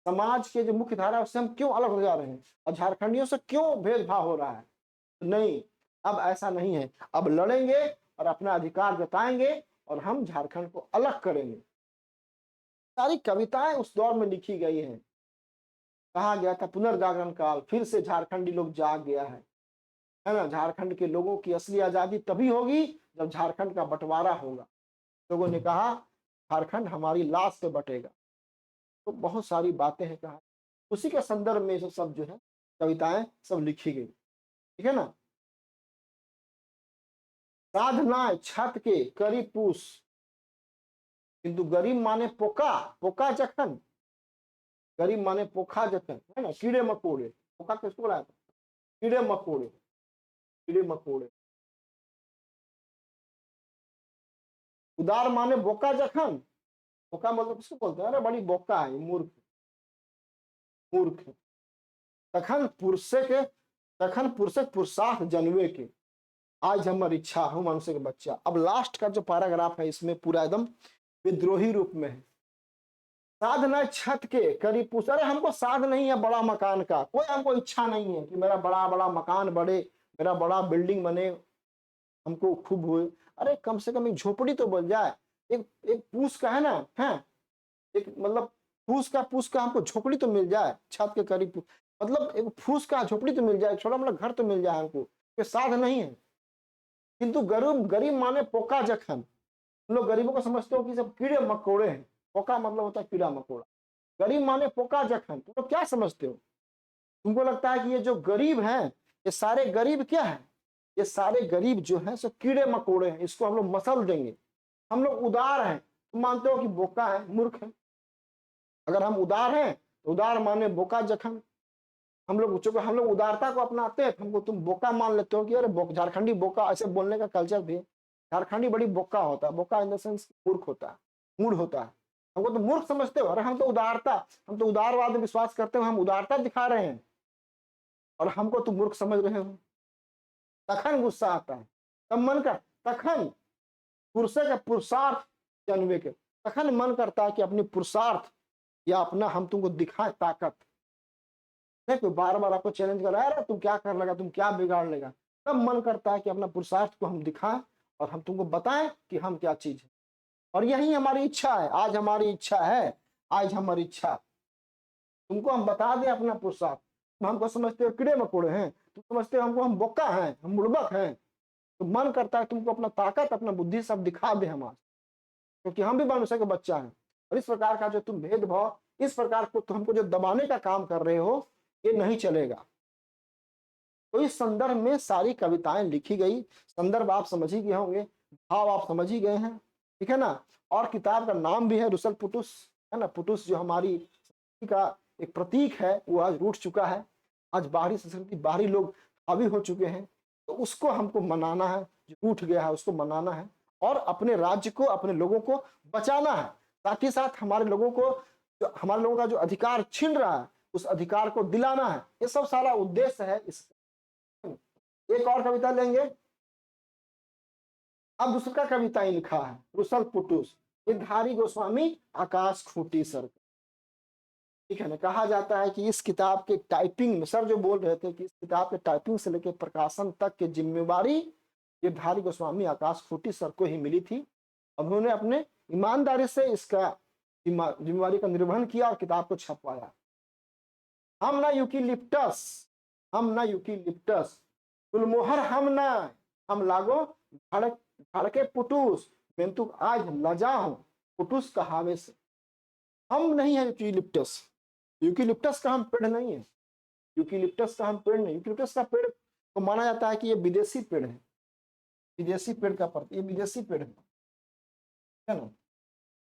समाज के जो मुख्य धारा है उससे हम क्यों अलग हो जा रहे हैं, और झारखंडियों से क्यों भेदभाव हो रहा है। नहीं, अब ऐसा नहीं है, अब लड़ेंगे और अपना अधिकार जताएंगे और हम झारखंड को अलग करेंगे। सारी कविताएं उस दौर में लिखी गई हैं। कहा गया था पुनर्जागरण काल, फिर से झारखंडी लोग जाग गया है ना। झारखंड के लोगों की असली आजादी तभी होगी जब झारखंड का बंटवारा होगा। लोगों ने कहा झारखंड हमारी लाश से बटेगा। तो बहुत सारी बातें हैं, कहा उसी के संदर्भ में सब जो है कविताएं सब लिखी गई, ठीक है ना। साधना छत के करी पूस, किंतु गरीब माने पोका, पोका जखन, गरीब माने पोखा जखन, है ना, कीड़े मकोड़े। पोका किसको बोला, कीड़े मकोड़े, कीड़े मकोड़े। उदार माने बोका जखन, बोका मतलब किसको बोलते हैं, अरे बड़ी बोका है, मूर्ख, मूर्ख। तखन पुरुषे के, तखन पुरुषक पुरुषार्थ जनवे के, आज हमर इच्छा हूं मनुष्य के बच्चा। अब लास्ट का जो पैराग्राफ है इसमें पूरा एकदम विद्रोही रूप में है। साधना छत के करी पूछ, अरे हमको साध नहीं है बड़ा मकान का, कोई हमको इच्छा नहीं है कि मेरा बड़ा बड़ा मकान बने, मेरा बड़ा बिल्डिंग बने, हमको खूब हुए। अरे कम से कम एक झोपड़ी तो बन जाए, एक एक पूछ का है ना, है एक मतलब पूछ का हमको झोपड़ी तो मिल जाए, छत के करीब मतलब एक फूस का झोपड़ी तो मिल जाए, छोटा मोटा घर तो मिल जाए हमको, ये साध नहीं है। किंतु गरीब, गरीब माने पोका जखन, तुम लोग गरीबों को समझते हो कि सब कीड़े मकोड़े हैं। पोका मतलब होता है कीड़ा मकोड़ा, गरीब माने पोका जखन, तुम लोग क्या समझते हो, तुमको लगता है कि ये जो गरीब हैं ये सारे गरीब क्या है, ये सारे गरीब जो है सब कीड़े मकोड़े हैं, इसको हम लोग मसल देंगे। हम लोग उदार हैं, तुम मानते हो कि बोका है, मूर्ख है। अगर हम उदार हैं तो उदार माने बोका जखन, हम लोग चूंकि हम लोग उदारता को अपनाते हैं, हमको तुम बोका मान लेते हो कि अरे झारखंडी बोका, ऐसे बोलने का कल्चर भी, झारखंडी बड़ी बोका होता है, बोका इन द सेंस मूर्ख होता है, मूड होता है। हमको तो मूर्ख समझते हो, अरे हम तो उदारता, हम तो उदारवाद में विश्वास करते हो, हम उदारता दिखा रहे हैं और हमको तुम मूर्ख समझ रहे हो। तखन गुस्सा आता है, तब मन का, तखन पुरुषे का पुरुषार्थ जन्मे के, तखन मन करता है कि अपनी पुरुषार्थ या अपना हम तुमको दिखाए ताकत। कोई बार बार आपको चैलेंज कर रहा है, तुम क्या कर लेगा, तुम क्या बिगाड़ लेगा, तब मन करता है कि अपना पुरुषार्थ को हम दिखाएं और हम तुमको बताएं कि हम क्या चीज है। और यही हमारी इच्छा है, आज हमारी इच्छा है, आज हमारी इच्छा तुमको हम बता दें अपना पुरुषार्थ। तुम हमको समझते हो कीड़े मकोड़े हैं, तुम समझते हो हमको हम बोका हैं, हम बुड़बक हैं, तो मन करता है तुमको अपना ताकत, अपना बुद्धि सब दिखा दे हम आज, क्योंकि हम भी मनुष्य के बच्चा हैं। और इस प्रकार का जो तुम भेदभाव, इस प्रकार को तो हमको जो दबाने का काम कर रहे हो, ये नहीं चलेगा। तो इस संदर्भ में सारी कविताएं लिखी गई, संदर्भ आप समझ ही गए होंगे, भाव आप समझ ही गए हैं, ठीक है ना। और किताब का नाम भी है रुसल पुटुस, है ना। पुटुस जो हमारी संस्कृति का एक प्रतीक है, वो आज रूठ चुका है, आज बाहरी संस्कृति, बाहरी लोग हावी हो चुके हैं, तो उसको हमको मनाना है, जो रूठ गया है उसको मनाना है, और अपने राज्य को, अपने लोगों को बचाना है। साथ ही साथ हमारे लोगों को, जो हमारे लोगों का जो अधिकार छीन रहा है, उस अधिकार को दिलाना है। ये सब सारा उद्देश्य है इस। एक और कविता लेंगे, अब दूसरा कविता ही लिखा है रुसल पुटुस, गिरधारी गोस्वामी आकाश खूंटी सर, ठीक है ना। कहा जाता है कि इस किताब के टाइपिंग में, सर जो बोल रहे थे कि इस किताब के टाइपिंग से लेकर प्रकाशन तक की जिम्मेवारी गिरधारी गोस्वामी आकाश खूंटी सर को ही मिली थी। अब उन्होंने अपने ईमानदारी से इसका जिम्मेवारी का निर्वहन किया और किताब को छपवाया। हम ना यूकिलिप्टस, हम ना यूकिलिप्टस, गुलमोहर हम ना, हम लागो धड़के पुटुस, बेंतु आज लजा हूं पुटुस कहावे से। हम नहीं है यूकिलिप्टस, यूकिलिप्टस का हम पेड़ नहीं है, यूकिलिप्टस का हम पेड़ नहीं। यूकिलिप्टस का पेड़ तो माना जाता है कि ये विदेशी पेड़ है, विदेशी पेड़ का ये विदेशी पेड़ है ना,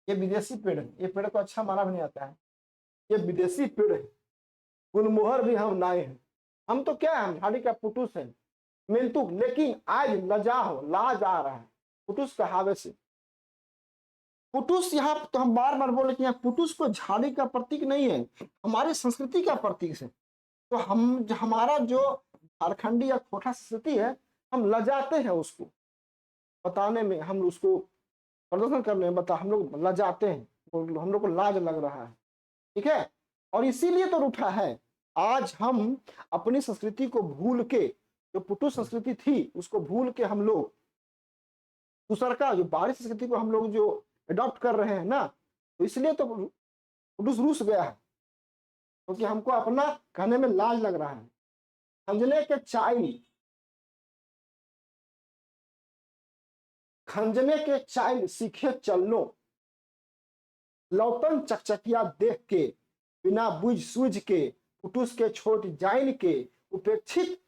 ये विदेशी पेड़ है, ये पेड़ को अच्छा माना भी नहीं आता है, ये विदेशी पेड़ है। गुलमोहर भी हम नाए हैं, हम तो क्या है, हम झाड़ी का पुटुस है, मिलतुक, लेकिन आज लजा हो, लाज आ रहा है पुटुस कहावे से। पुटुस यहाँ तो हम बार बार बोले कि यहाँ पुटुस को झाड़ी का प्रतीक नहीं है, हमारी संस्कृति का प्रतीक है। तो हमारा जो झारखंडी या खोटा संस्कृति है, हम लजाते हैं उसको बताने में, हम उसको प्रदर्शन करने में हम लोग लजाते हैं, हम लोग को लाज लग रहा है, ठीक है। और इसीलिए तो रूठा है। आज हम अपनी संस्कृति को भूल के, जो पुटुस संस्कृति थी उसको भूल के हम लोग दूसर का जो बाहरी संस्कृति को हम लोग जो अडॉप्ट कर रहे हैं ना, तो इसलिए तो पुटुस रूस गया है, क्योंकि तो हमको अपना कहने में लाज लग रहा है। खंजने के चाइल्ड, खंजने के चाइल्ड सीखे चलनो, लौतन चकचकिया देख के बिना बुझ सूझ के, पुटुस के छोट जाइन के, उपेक्षित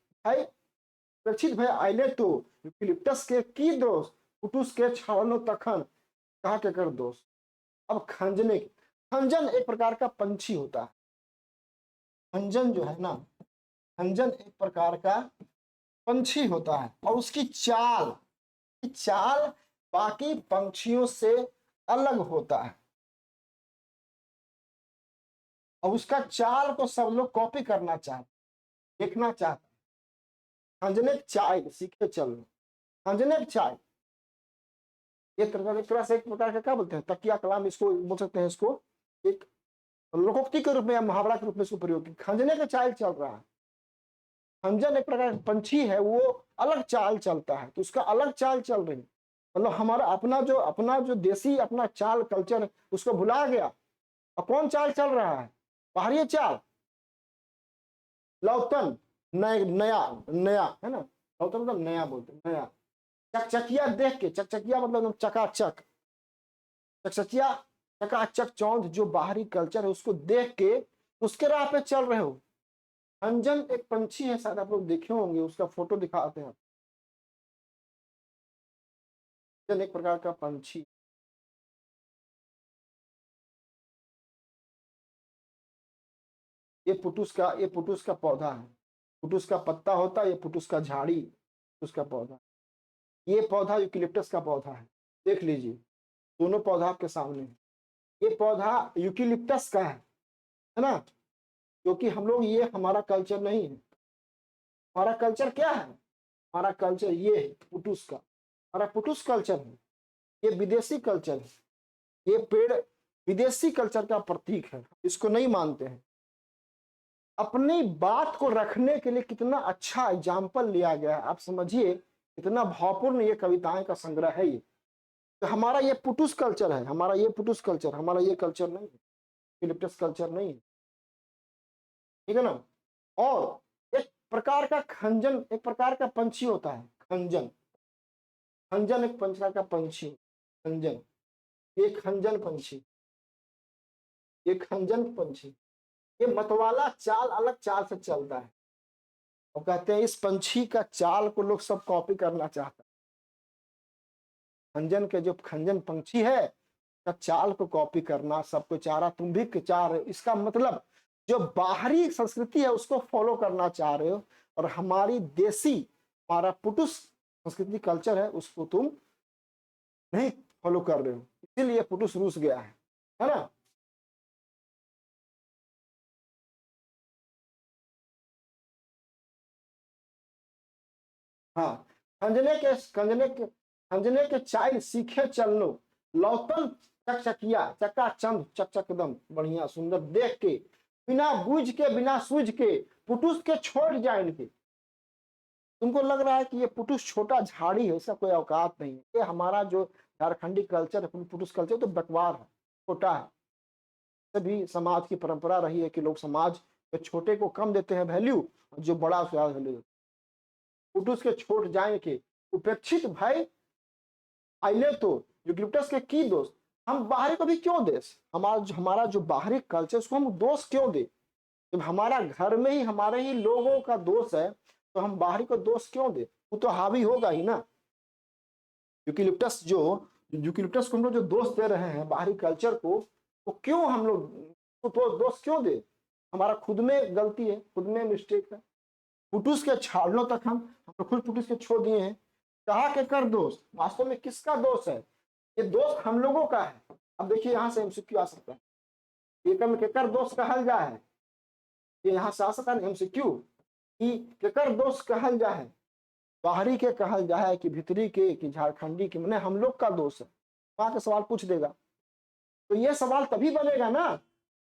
भय आइले तो यूकेलिप्टस के की दोष, पुटुस के छावनो तखन कहा के कर दोष। अब खंजने, खंजन एक प्रकार का पंछी होता है। खंजन जो है ना, खंजन एक प्रकार का पंछी होता है और उसकी चाल बाकी पंछियों से अलग होता है और उसका चाल को सब लोग कॉपी करना चाहते, देखना चाहते। खंजने चाइल्ड सीखे चलना, खंजने चाइल्ड एक तरह से एक प्रकार का क्या बोलते हैं, तकिया कलाम इसको बोल सकते हैं, इसको एक लोकोक्ति के रूप में या मुहावरा के रूप में इसको प्रयोग, खंजने का चाल चल रहा है। खंजन एक प्रकार का पंछी है, वो अलग चाल चलता है, तो उसका अलग चाल चल रही है। मतलब हमारा अपना जो देसी अपना चाल कल्चर है उसको भुला गया। और कौन चाल चल रहा है? बाहरी चाल, लौतन, नया नया है ना, लौतन मतलब नया बोलते हैं, नया। चकचकिया देख के, चकचकिया मतलब चकाचक, चकचकिया चकाचक चौंध, जो बाहरी कल्चर है उसको देख के उसके राह पे चल रहे हो। खंजन एक पंछी है, शायद आप लोग देखे होंगे, उसका फोटो दिखाते हैं। खंजन एक प्रकार का पंछी, ये पुटुस का पौधा है, पुटुस का पत्ता होता है, ये पुटुस का झाड़ी, पुटुस का पौधा। ये पौधा यूकेलिप्टस का पौधा है, देख लीजिए, दोनों पौधा आपके सामने है। ये पौधा यूकेलिप्टस का है ना, क्योंकि हम लोग, ये हमारा कल्चर नहीं है। हमारा कल्चर क्या है? हमारा कल्चर ये है पुटुस का, हमारा पुटुस कल्चर है। ये विदेशी कल्चर है, ये पेड़ विदेशी कल्चर का प्रतीक है, इसको नहीं मानते हैं। अपनी बात को रखने के लिए कितना अच्छा एग्जाम्पल लिया गया है, आप समझिए, इतना भावपूर्ण ये कविताएं का संग्रह है। ये तो हमारा ये पुटुस कल्चर है, हमारा ये पुटुस कल्चर, हमारा ये कल्चर नहीं है, यूकेलिप्टस कल्चर नहीं है, ठीक है ना। और एक प्रकार का खंजन, एक प्रकार का पंछी होता है खंजन, खंजन एक प्रकार का पंछी, खंजन, ये खंजन पंछी, ये खंजन पंछी, ये मतवाला चाल, अलग चाल से चलता है। और कहते हैं इस पंछी का चाल को लोग सब कॉपी करना चाहता है। खंजन के जो खंजन पंछी है का चाल को कॉपी करना सबको चाह रहा, तुम भी चाह रहे हो। इसका मतलब जो बाहरी संस्कृति है उसको फॉलो करना चाह रहे हो, और हमारी देसी, हमारा पुटुस संस्कृति कल्चर है उसको तुम नहीं फॉलो कर रहे हो, इसीलिए पुटुस रूस गया है ना। हाँ, खंजने के चाइल्ड सीखे चलनो, लौतन चकचकिया चकाचंद, चकचकदम बढ़िया सुंदर देख के, बिना बूझ के बिना सूझ के, पुटुस के छोड़ जाए इनके। तुमको लग रहा है कि ये पुटुस छोटा झाड़ी है, इसका कोई औकात नहीं है। ये हमारा जो झारखंडी कल्चर है, पुटुस कल्चर तो बकवार है, छोटा है। सभी समाज की परंपरा रही है कि लोग समाज के छोटे को कम देते हैं वैल्यू, जो बड़ा उसको ज्यादा वैल्यू। पुटुस के छोट जाए के, उपेक्षित भय आइले तो यूकेलिप्टस के की दोष। हम बाहरी को भी क्यों देश, हमारा जो बाहरी कल्चर उसको हम दोष क्यों दे? जब हमारा घर में ही हमारे ही लोगों का दोष है तो हम बाहरी को दोष क्यों दे? वो तो हावी होगा ही ना। यूकेलिप्टस को हम लोग जो दोष दे रहे हैं बाहरी कल्चर को, तो क्यों हम लोग तो दोष क्यों दे? हमारा खुद में गलती है, खुद में मिस्टेक है। पुटुस के छाड़नों तक हम तो खुद पुटुस के छोड़ दिए हैं, कहा के कर दोष, वास्तव में किसका दोष है? ये दोष हम लोगों का है। अब देखिए यहाँ से एमसीक्यू आ सकता है, एकम केकर दोष कहल जा है, ये यहाँ से आ सकता है एमसीक्यू कि केकर दोष कहल जा है, बाहरी के कहल जा है कि भीतरी के कि झारखंडी के, मैंने हम लोग का दोष है। वहां के सवाल पूछ देगा। तो ये सवाल तभी बनेगा ना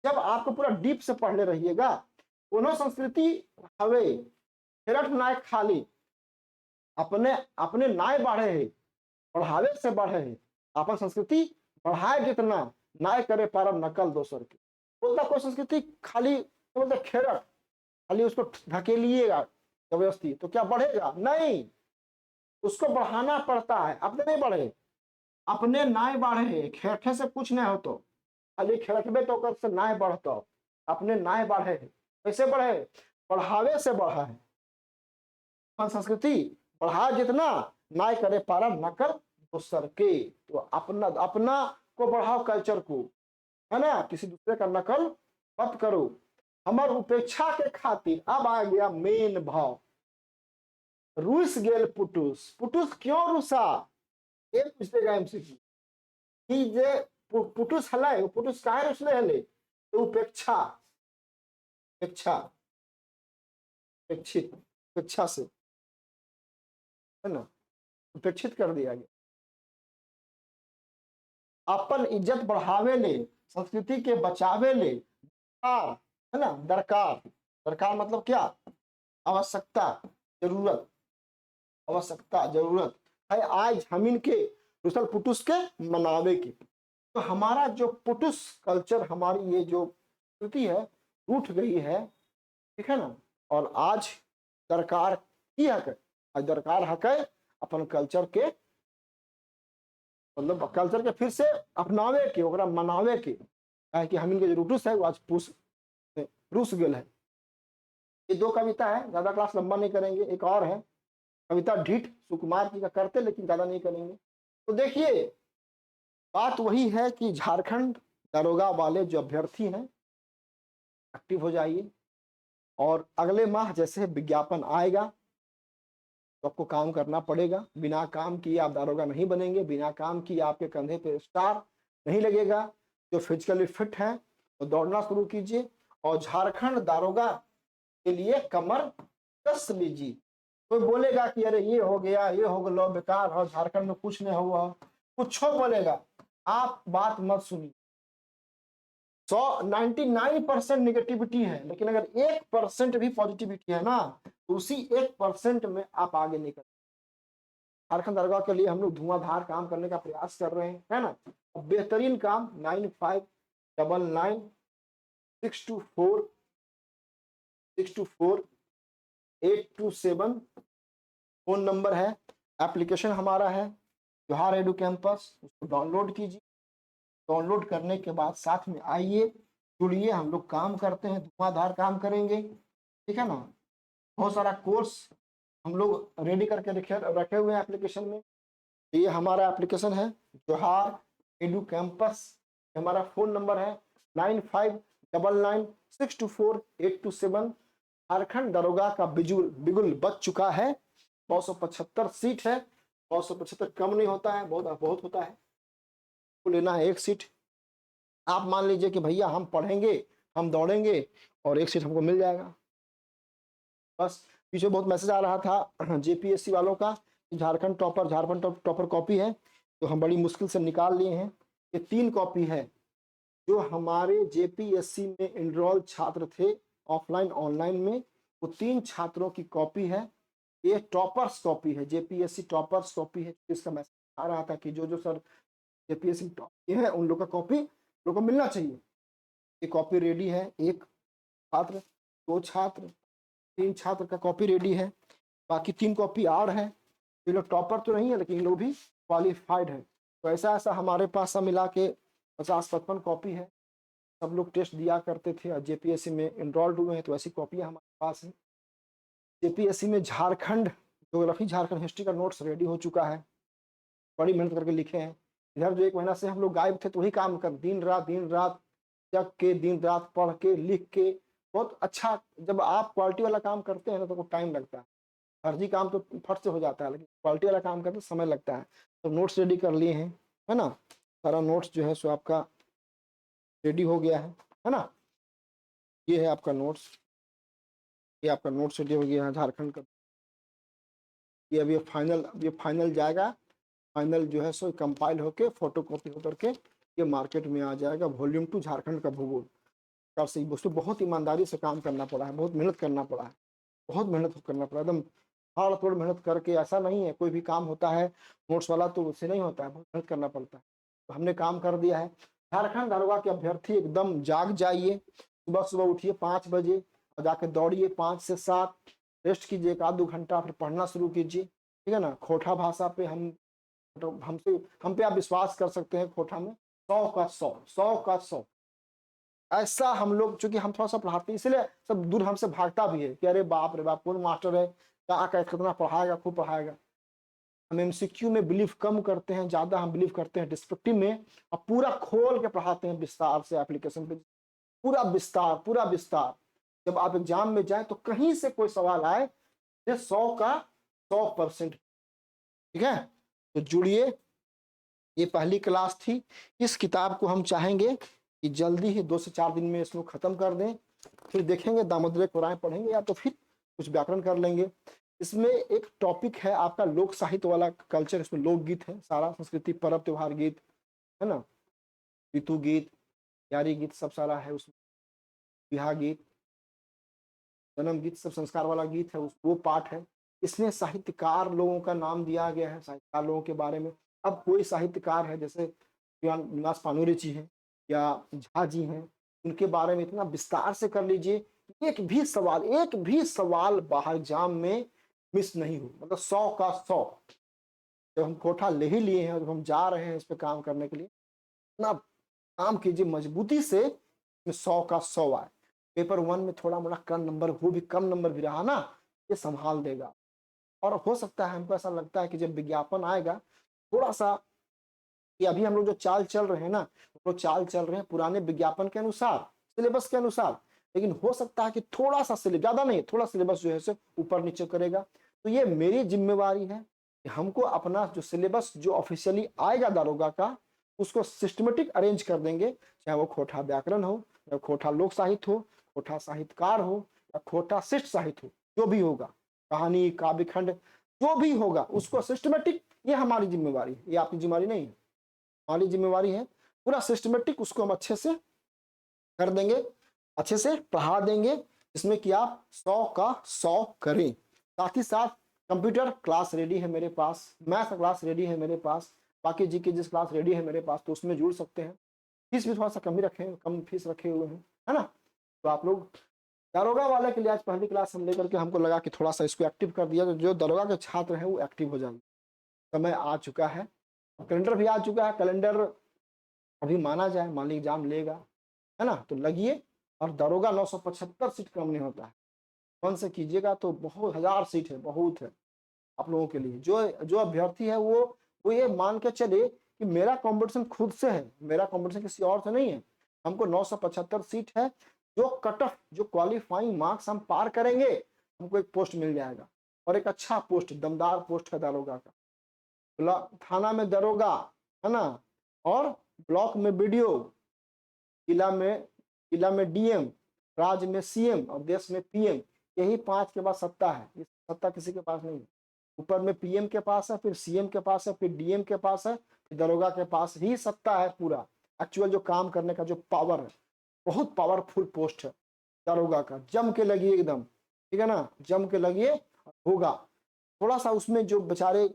जब आपको पूरा डीप से पढ़ ले रहिएगा। कोनो संस्कृति हवे हेरठ नाय खाली, अपने अपने नाय बढ़े है, बढ़ावे से बढ़े है, अपन संस्कृति बढ़ाए जितना नाय करे पारब नकल दोसर की। बोलता कोई संस्कृति खाली बोलते खेरठ, खाली उसको धकेलिएगा जबरदस्ती तो क्या बढ़ेगा? नहीं, उसको बढ़ाना पड़ता है, अपने नहीं बढ़े, अपने नाय बढ़े, खेरठे से कुछ नहीं हो तो खाली खेरठबे तो कर से नाय बढ़ता, अपने नाय बढ़े। कैसे बढ़े? बढ़ावे से बढ़ा है। संस्कृति बढ़ा जितना नाय करे पारा नकल दोसर के। तो अपना अपना को बढ़ाओ, कल्चर को, है ना, किसी दूसरे का नकल मत करो। हमार उपेक्षा के खातिर अब आ गया मेन भाव, रूस गेल पुटुस। पुटुस क्यों रूसा? ये पूछेगा एमसीक्यू कि जे पुटुस हले, पुटुस काहे रुसले हले? तो उपेक्षा, उपेक्षा, उपेक्षित, उपेक्षा से, है ना, उपेक्षित कर दिया गया। अपन इज्जत बढ़ावे ले, संस्कृति के बचावे ले, है ना, दरकार, दरकार मतलब क्या? आवश्यकता, जरूरत, आवश्यकता जरूरत है आज हमीन के रुसल पुटुस के मनावे की। तो हमारा जो पुटुस कल्चर, हमारी ये जो संस्कृति है रूठ गई है, ठीक है ना। और आज दरकार की हक, आज दरकार हक है अपन कल्चर के, मतलब कल्चर के फिर से अपनावे के, ओकरा मनावे के, कि हमीन के जो रूटुस है वो आज रूस गेल है। ये दो कविता है, ज्यादा क्लास लंबा नहीं करेंगे। एक और है कविता ढीठ सुकुमार जी का करते, लेकिन ज्यादा नहीं करेंगे। तो देखिए बात वही है कि झारखंड दरोगा वाले जो अभ्यर्थी हैं एक्टिव हो जाइए, और अगले माह जैसे विज्ञापन आएगा तो आपको काम करना पड़ेगा। बिना काम किए आप दारोगा नहीं बनेंगे, बिना काम किए आपके कंधे पे स्टार नहीं लगेगा। जो फिजिकली फिट हैं तो दौड़ना शुरू कीजिए, और झारखंड दारोगा के लिए कमर कस लीजिए। कोई बोलेगा कि अरे ये हो गया, ये हो गया, बेकार हो, झारखंड में कुछ नहीं हुआ, कुछ हो बोलेगा, आप बात मत सुनिए। 99% निगेटिविटी है, लेकिन अगर 1% भी पॉजिटिविटी है ना, तो उसी 1% में आप आगे निकल। झारखंड दरगाह के लिए हम लोग धुआंधार काम करने का प्रयास कर रहे हैं, है ना। बेहतरीन काम 9599624624 फोन नंबर है। एप्लीकेशन हमारा है जोहार एडू कैंपस, उसको डाउनलोड कीजिए। डाउनलोड करने के बाद साथ में आइए, जुड़िए, हम लोग काम करते हैं, धुआंधार काम करेंगे, ठीक है ना। बहुत सारा कोर्स हम लोग रेडी करके रखे हुए हैं एप्लीकेशन में। ये हमारा एप्लीकेशन है जोहार एडू कैंपस। हमारा फोन नंबर है 9599624827। झारखंड दरोगा का बिगुल बच चुका है। 275 सीट है, 275 कम नहीं होता है, बहुत बहुत होता है। तो लेना है एक सीट। आप मान लीजिए कि भैया हम पढ़ेंगे, हम दौड़ेंगे और एक सीट हमको मिल जाएगा बस। पीछे बहुत मैसेज आ रहा था जेपीएससी वालों का, झारखंड टॉपर कॉपी है, तो हम बड़ी मुश्किल से निकाल लिए हैं। ये 3 कॉपी है जो हमारे जेपीएससी में एनरोल छात्र थे ऑफलाइन ऑनलाइन में, वो 3 छात्रों की कॉपी है। ये टॉपर्स कॉपी है, जेपीएससी टॉपर्स कॉपी है। इसका मैसेज आ रहा था कि जो सर जेपीएससी टॉप है उन लोग का कॉपी लोग को मिलना चाहिए। ये कॉपी रेडी है, 1 छात्र, 2 छात्र, 3 छात्र का कॉपी रेडी है। बाकी 3 कॉपी और है। ये लोग टॉपर तो नहीं है, लेकिन लोग भी क्वालिफाइड है। तो ऐसा ऐसा हमारे पास सब मिला के 50-55 कॉपी है। सब लोग टेस्ट दिया करते थे और जेपीएससी में एनरोल्ड हुए हैं, तो ऐसी कॉपियाँ हमारे पास है। जेपीएससी में झारखंड ज्योग्राफी, झारखंड हिस्ट्री का नोट्स रेडी हो चुका है, बड़ी मेहनत करके लिखे हैं। इधर जो 1 महीना से हम लोग गायब थे, तो वही काम कर, दिन रात जग के, दिन रात पढ़ के, लिख के, बहुत अच्छा। जब आप क्वालिटी वाला काम करते हैं ना तो टाइम लगता है। फर्जी काम तो फट से हो जाता है, लेकिन क्वालिटी वाला काम करते समय लगता है। तो नोट्स रेडी कर लिए हैं, है ना। सारा नोट्स जो है सो आपका रेडी हो गया है ना। ये है आपका नोट्स, ये आपका नोट्स रेडी हो गया है झारखंड का। ये अभी फाइनल जाएगा, फाइनल जो है सो कंपाइल होके फोटो कॉपी होकर के ये मार्केट में आ जाएगा। वॉल्यूम 2 झारखंड का भूगोल का से उसको बहुत ईमानदारी से काम करना पड़ा है, बहुत मेहनत करना पड़ा है, बहुत मेहनत करना पड़ा, एकदम हाड़ तोड़ मेहनत करके। ऐसा नहीं है कोई भी काम होता है नोट्स वाला तो उससे नहीं होता है, बहुत मेहनत करना पड़ता है। तो हमने काम कर दिया है। झारखंड दारोगा के अभ्यर्थी एकदम जाग जाइए, सुबह सुबह उठिए 5 बजे और जाके दौड़िए 5 से 7, रेस्ट कीजिए 1-2 घंटा, फिर पढ़ना शुरू कीजिए, ठीक है ना। खोटा भाषा पे हम पे आप विश्वास कर सकते हैं। खोटा में 100 का 100, 100 का 100 ऐसा हम लोग, चूंकि हम थोड़ा सा पढ़ाते हैं इसलिए सब दूर हमसे भागता भी है कि अरे बाप रे बाप कौन मास्टर है, क्या कितना पढ़ाएगा, खूब पढ़ाएगा। हम एमसीक्यू में बिलीव कम करते हैं, ज्यादा हम बिलीव करते हैं डिस्क्रिप्टिव में, और पूरा खोल के पढ़ाते हैं विस्तार से एप्लीकेशन पे, पूरा विस्तार। जब आप एग्जाम में जाए तो कहीं से कोई सवाल आए, 100 का 100%, ठीक है। तो जुड़िए, ये पहली क्लास थी। इस किताब को हम चाहेंगे कि जल्दी ही 2 से 4 दिन में इसको खत्म कर दें, फिर देखेंगे दामोदर कुरान पढ़ेंगे या तो फिर कुछ व्याकरण कर लेंगे। इसमें एक टॉपिक है आपका लोक साहित्य वाला कल्चर, इसमें लोकगीत है सारा, संस्कृति, पर्व त्योहार गीत, है ना, ऋतु गीत, यारी गीत, सब सारा है उसमें, बिहार गीत, जन्म गीत, सब संस्कार वाला गीत है, वो पाठ है। इसमें साहित्यकार लोगों का नाम दिया गया है, साहित्यकार लोगों के बारे में। अब कोई साहित्यकार है जैसे निवास पानुरे जी हैं या झा जी हैं, उनके बारे में इतना विस्तार से कर लीजिए, एक भी सवाल बाहर एग्जाम में मिस नहीं हो, मतलब 100 का 100। जब हम कोठा ले ही लिए हैं और जब हम जा रहे हैं इस पे काम करने के लिए, इतना काम कीजिए मजबूती से 100 का 100 आए। पेपर 1 में थोड़ा मोड़ा कम नंबर, वो भी कम नंबर भी रहा ना, ये संभाल देगा। और हो सकता है, हमको ऐसा लगता है कि जब विज्ञापन आएगा थोड़ा सा, कि अभी हम लोग जो चाल चल रहे हैं ना, वो चाल चल रहे हैं पुराने विज्ञापन के अनुसार, सिलेबस के अनुसार, लेकिन हो सकता है कि थोड़ा सा सिलेबस, ज्यादा नहीं, थोड़ा सिलेबस जो है से ऊपर नीचे करेगा। तो ये मेरी जिम्मेवारी है कि हमको अपना जो सिलेबस जो ऑफिशियली आएगा दारोगा का, उसको सिस्टमेटिक अरेंज कर देंगे, चाहे वो खोटा व्याकरण हो, या खोटा लोक साहित्य हो, खोटा साहित्यकार हो, या खोटा शिष्ट साहित्य हो, जो भी होगा, कहानी, काव्य खंड, जो भी होगा उसको सिस्टमेटिक, ये हमारी जिम्मेवारी है, ये आपकी जिम्मेवारी नहीं है, हमारी जिम्मेवारी है। पूरा सिस्टमेटिक उसको हम अच्छे से कर देंगे, अच्छे से पढ़ा देंगे, इसमें कि आप 100 का 100 करें। साथ ही साथ कंप्यूटर क्लास रेडी है मेरे पास, मैथ क्लास रेडी है मेरे पास, बाकी जीके जिस क्लास रेडी है मेरे पास, तो उसमें जुड़ सकते हैं। फीस भी थोड़ा सा कम फीस रखे हुए हैं, है ना। तो आप लोग, दारोगा वाले के लिए आज पहली क्लास हम लेकर के हमको लगा कि थोड़ा सा इसको एक्टिव कर दिया, तो जो दारोगा के छात्र हैं वो एक्टिव हो जाएंगे। समय आ चुका है, कैलेंडर भी आ चुका है, कैलेंडर अभी माना जाए, मान लीजिए एग्जाम लेगा, है ना, तो लगिए। और दारोगा 975 सीट कम नहीं होता है, मन से कीजिएगा तो बहुत 1000 सीट है, बहुत है आप लोगों के लिए। जो अभ्यर्थी है वो ये मान के चले कि मेरा कंपटीशन खुद से है, मेरा कंपटीशन किसी और से नहीं है। हमको 975 सीट है, जो कट ऑफ, जो क्वालिफाइंग मार्क्स हम पार करेंगे, हमको एक पोस्ट मिल जाएगा, और एक अच्छा पोस्ट, दमदार पोस्ट है दारोगा का। थाना में दरोगा, है ना, और ब्लॉक में बीडीओ, जिला में डीएम, राज्य में सीएम और देश में पीएम। यही 5 के बाद सत्ता है, ये सत्ता किसी के पास नहीं है। ऊपर में पीएम के पास है, फिर सीएम के पास है, फिर डीएम के पास है, फिर दरोगा के पास ही सत्ता है। पूरा एक्चुअल जो काम करने का जो पावर है, बहुत पावरफुल पोस्ट है दरोगा का। जम के लगिए एकदम, ठीक है ना, जम के लगिए, होगा। थोड़ा सा उसमें जो बेचारे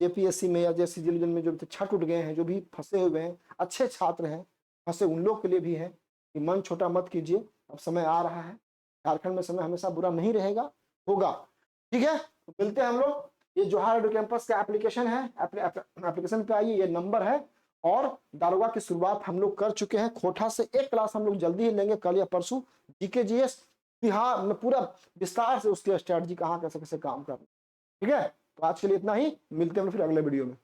एपीएससी में या जैसे डिवीजन में जो छट उठ गए हैं, जो भी फंसे हुए हैं, अच्छे छात्र हैं फंसे, उन लोग के लिए भी है कि मन छोटा मत कीजिए, अब समय आ रहा है। झारखंड में समय हमेशा बुरा नहीं रहेगा, होगा, ठीक है। तो मिलते हैं हम लोग। ये जोहार एडु कैंपस का एप्लीकेशन है, एप्लीकेशन पे आइए, ये नंबर है। और दारोगा की शुरुआत हम लोग कर चुके हैं, खोटा से एक क्लास हम लोग जल्दी ही लेंगे, कल या परसों। जीके जीएस बिहार में पूरा विस्तार से उसकी स्ट्रेटजी कहाँ कैसे कैसे काम करना, ठीक है। तो आज के लिए इतना ही, मिलते हैं फिर अगले वीडियो में।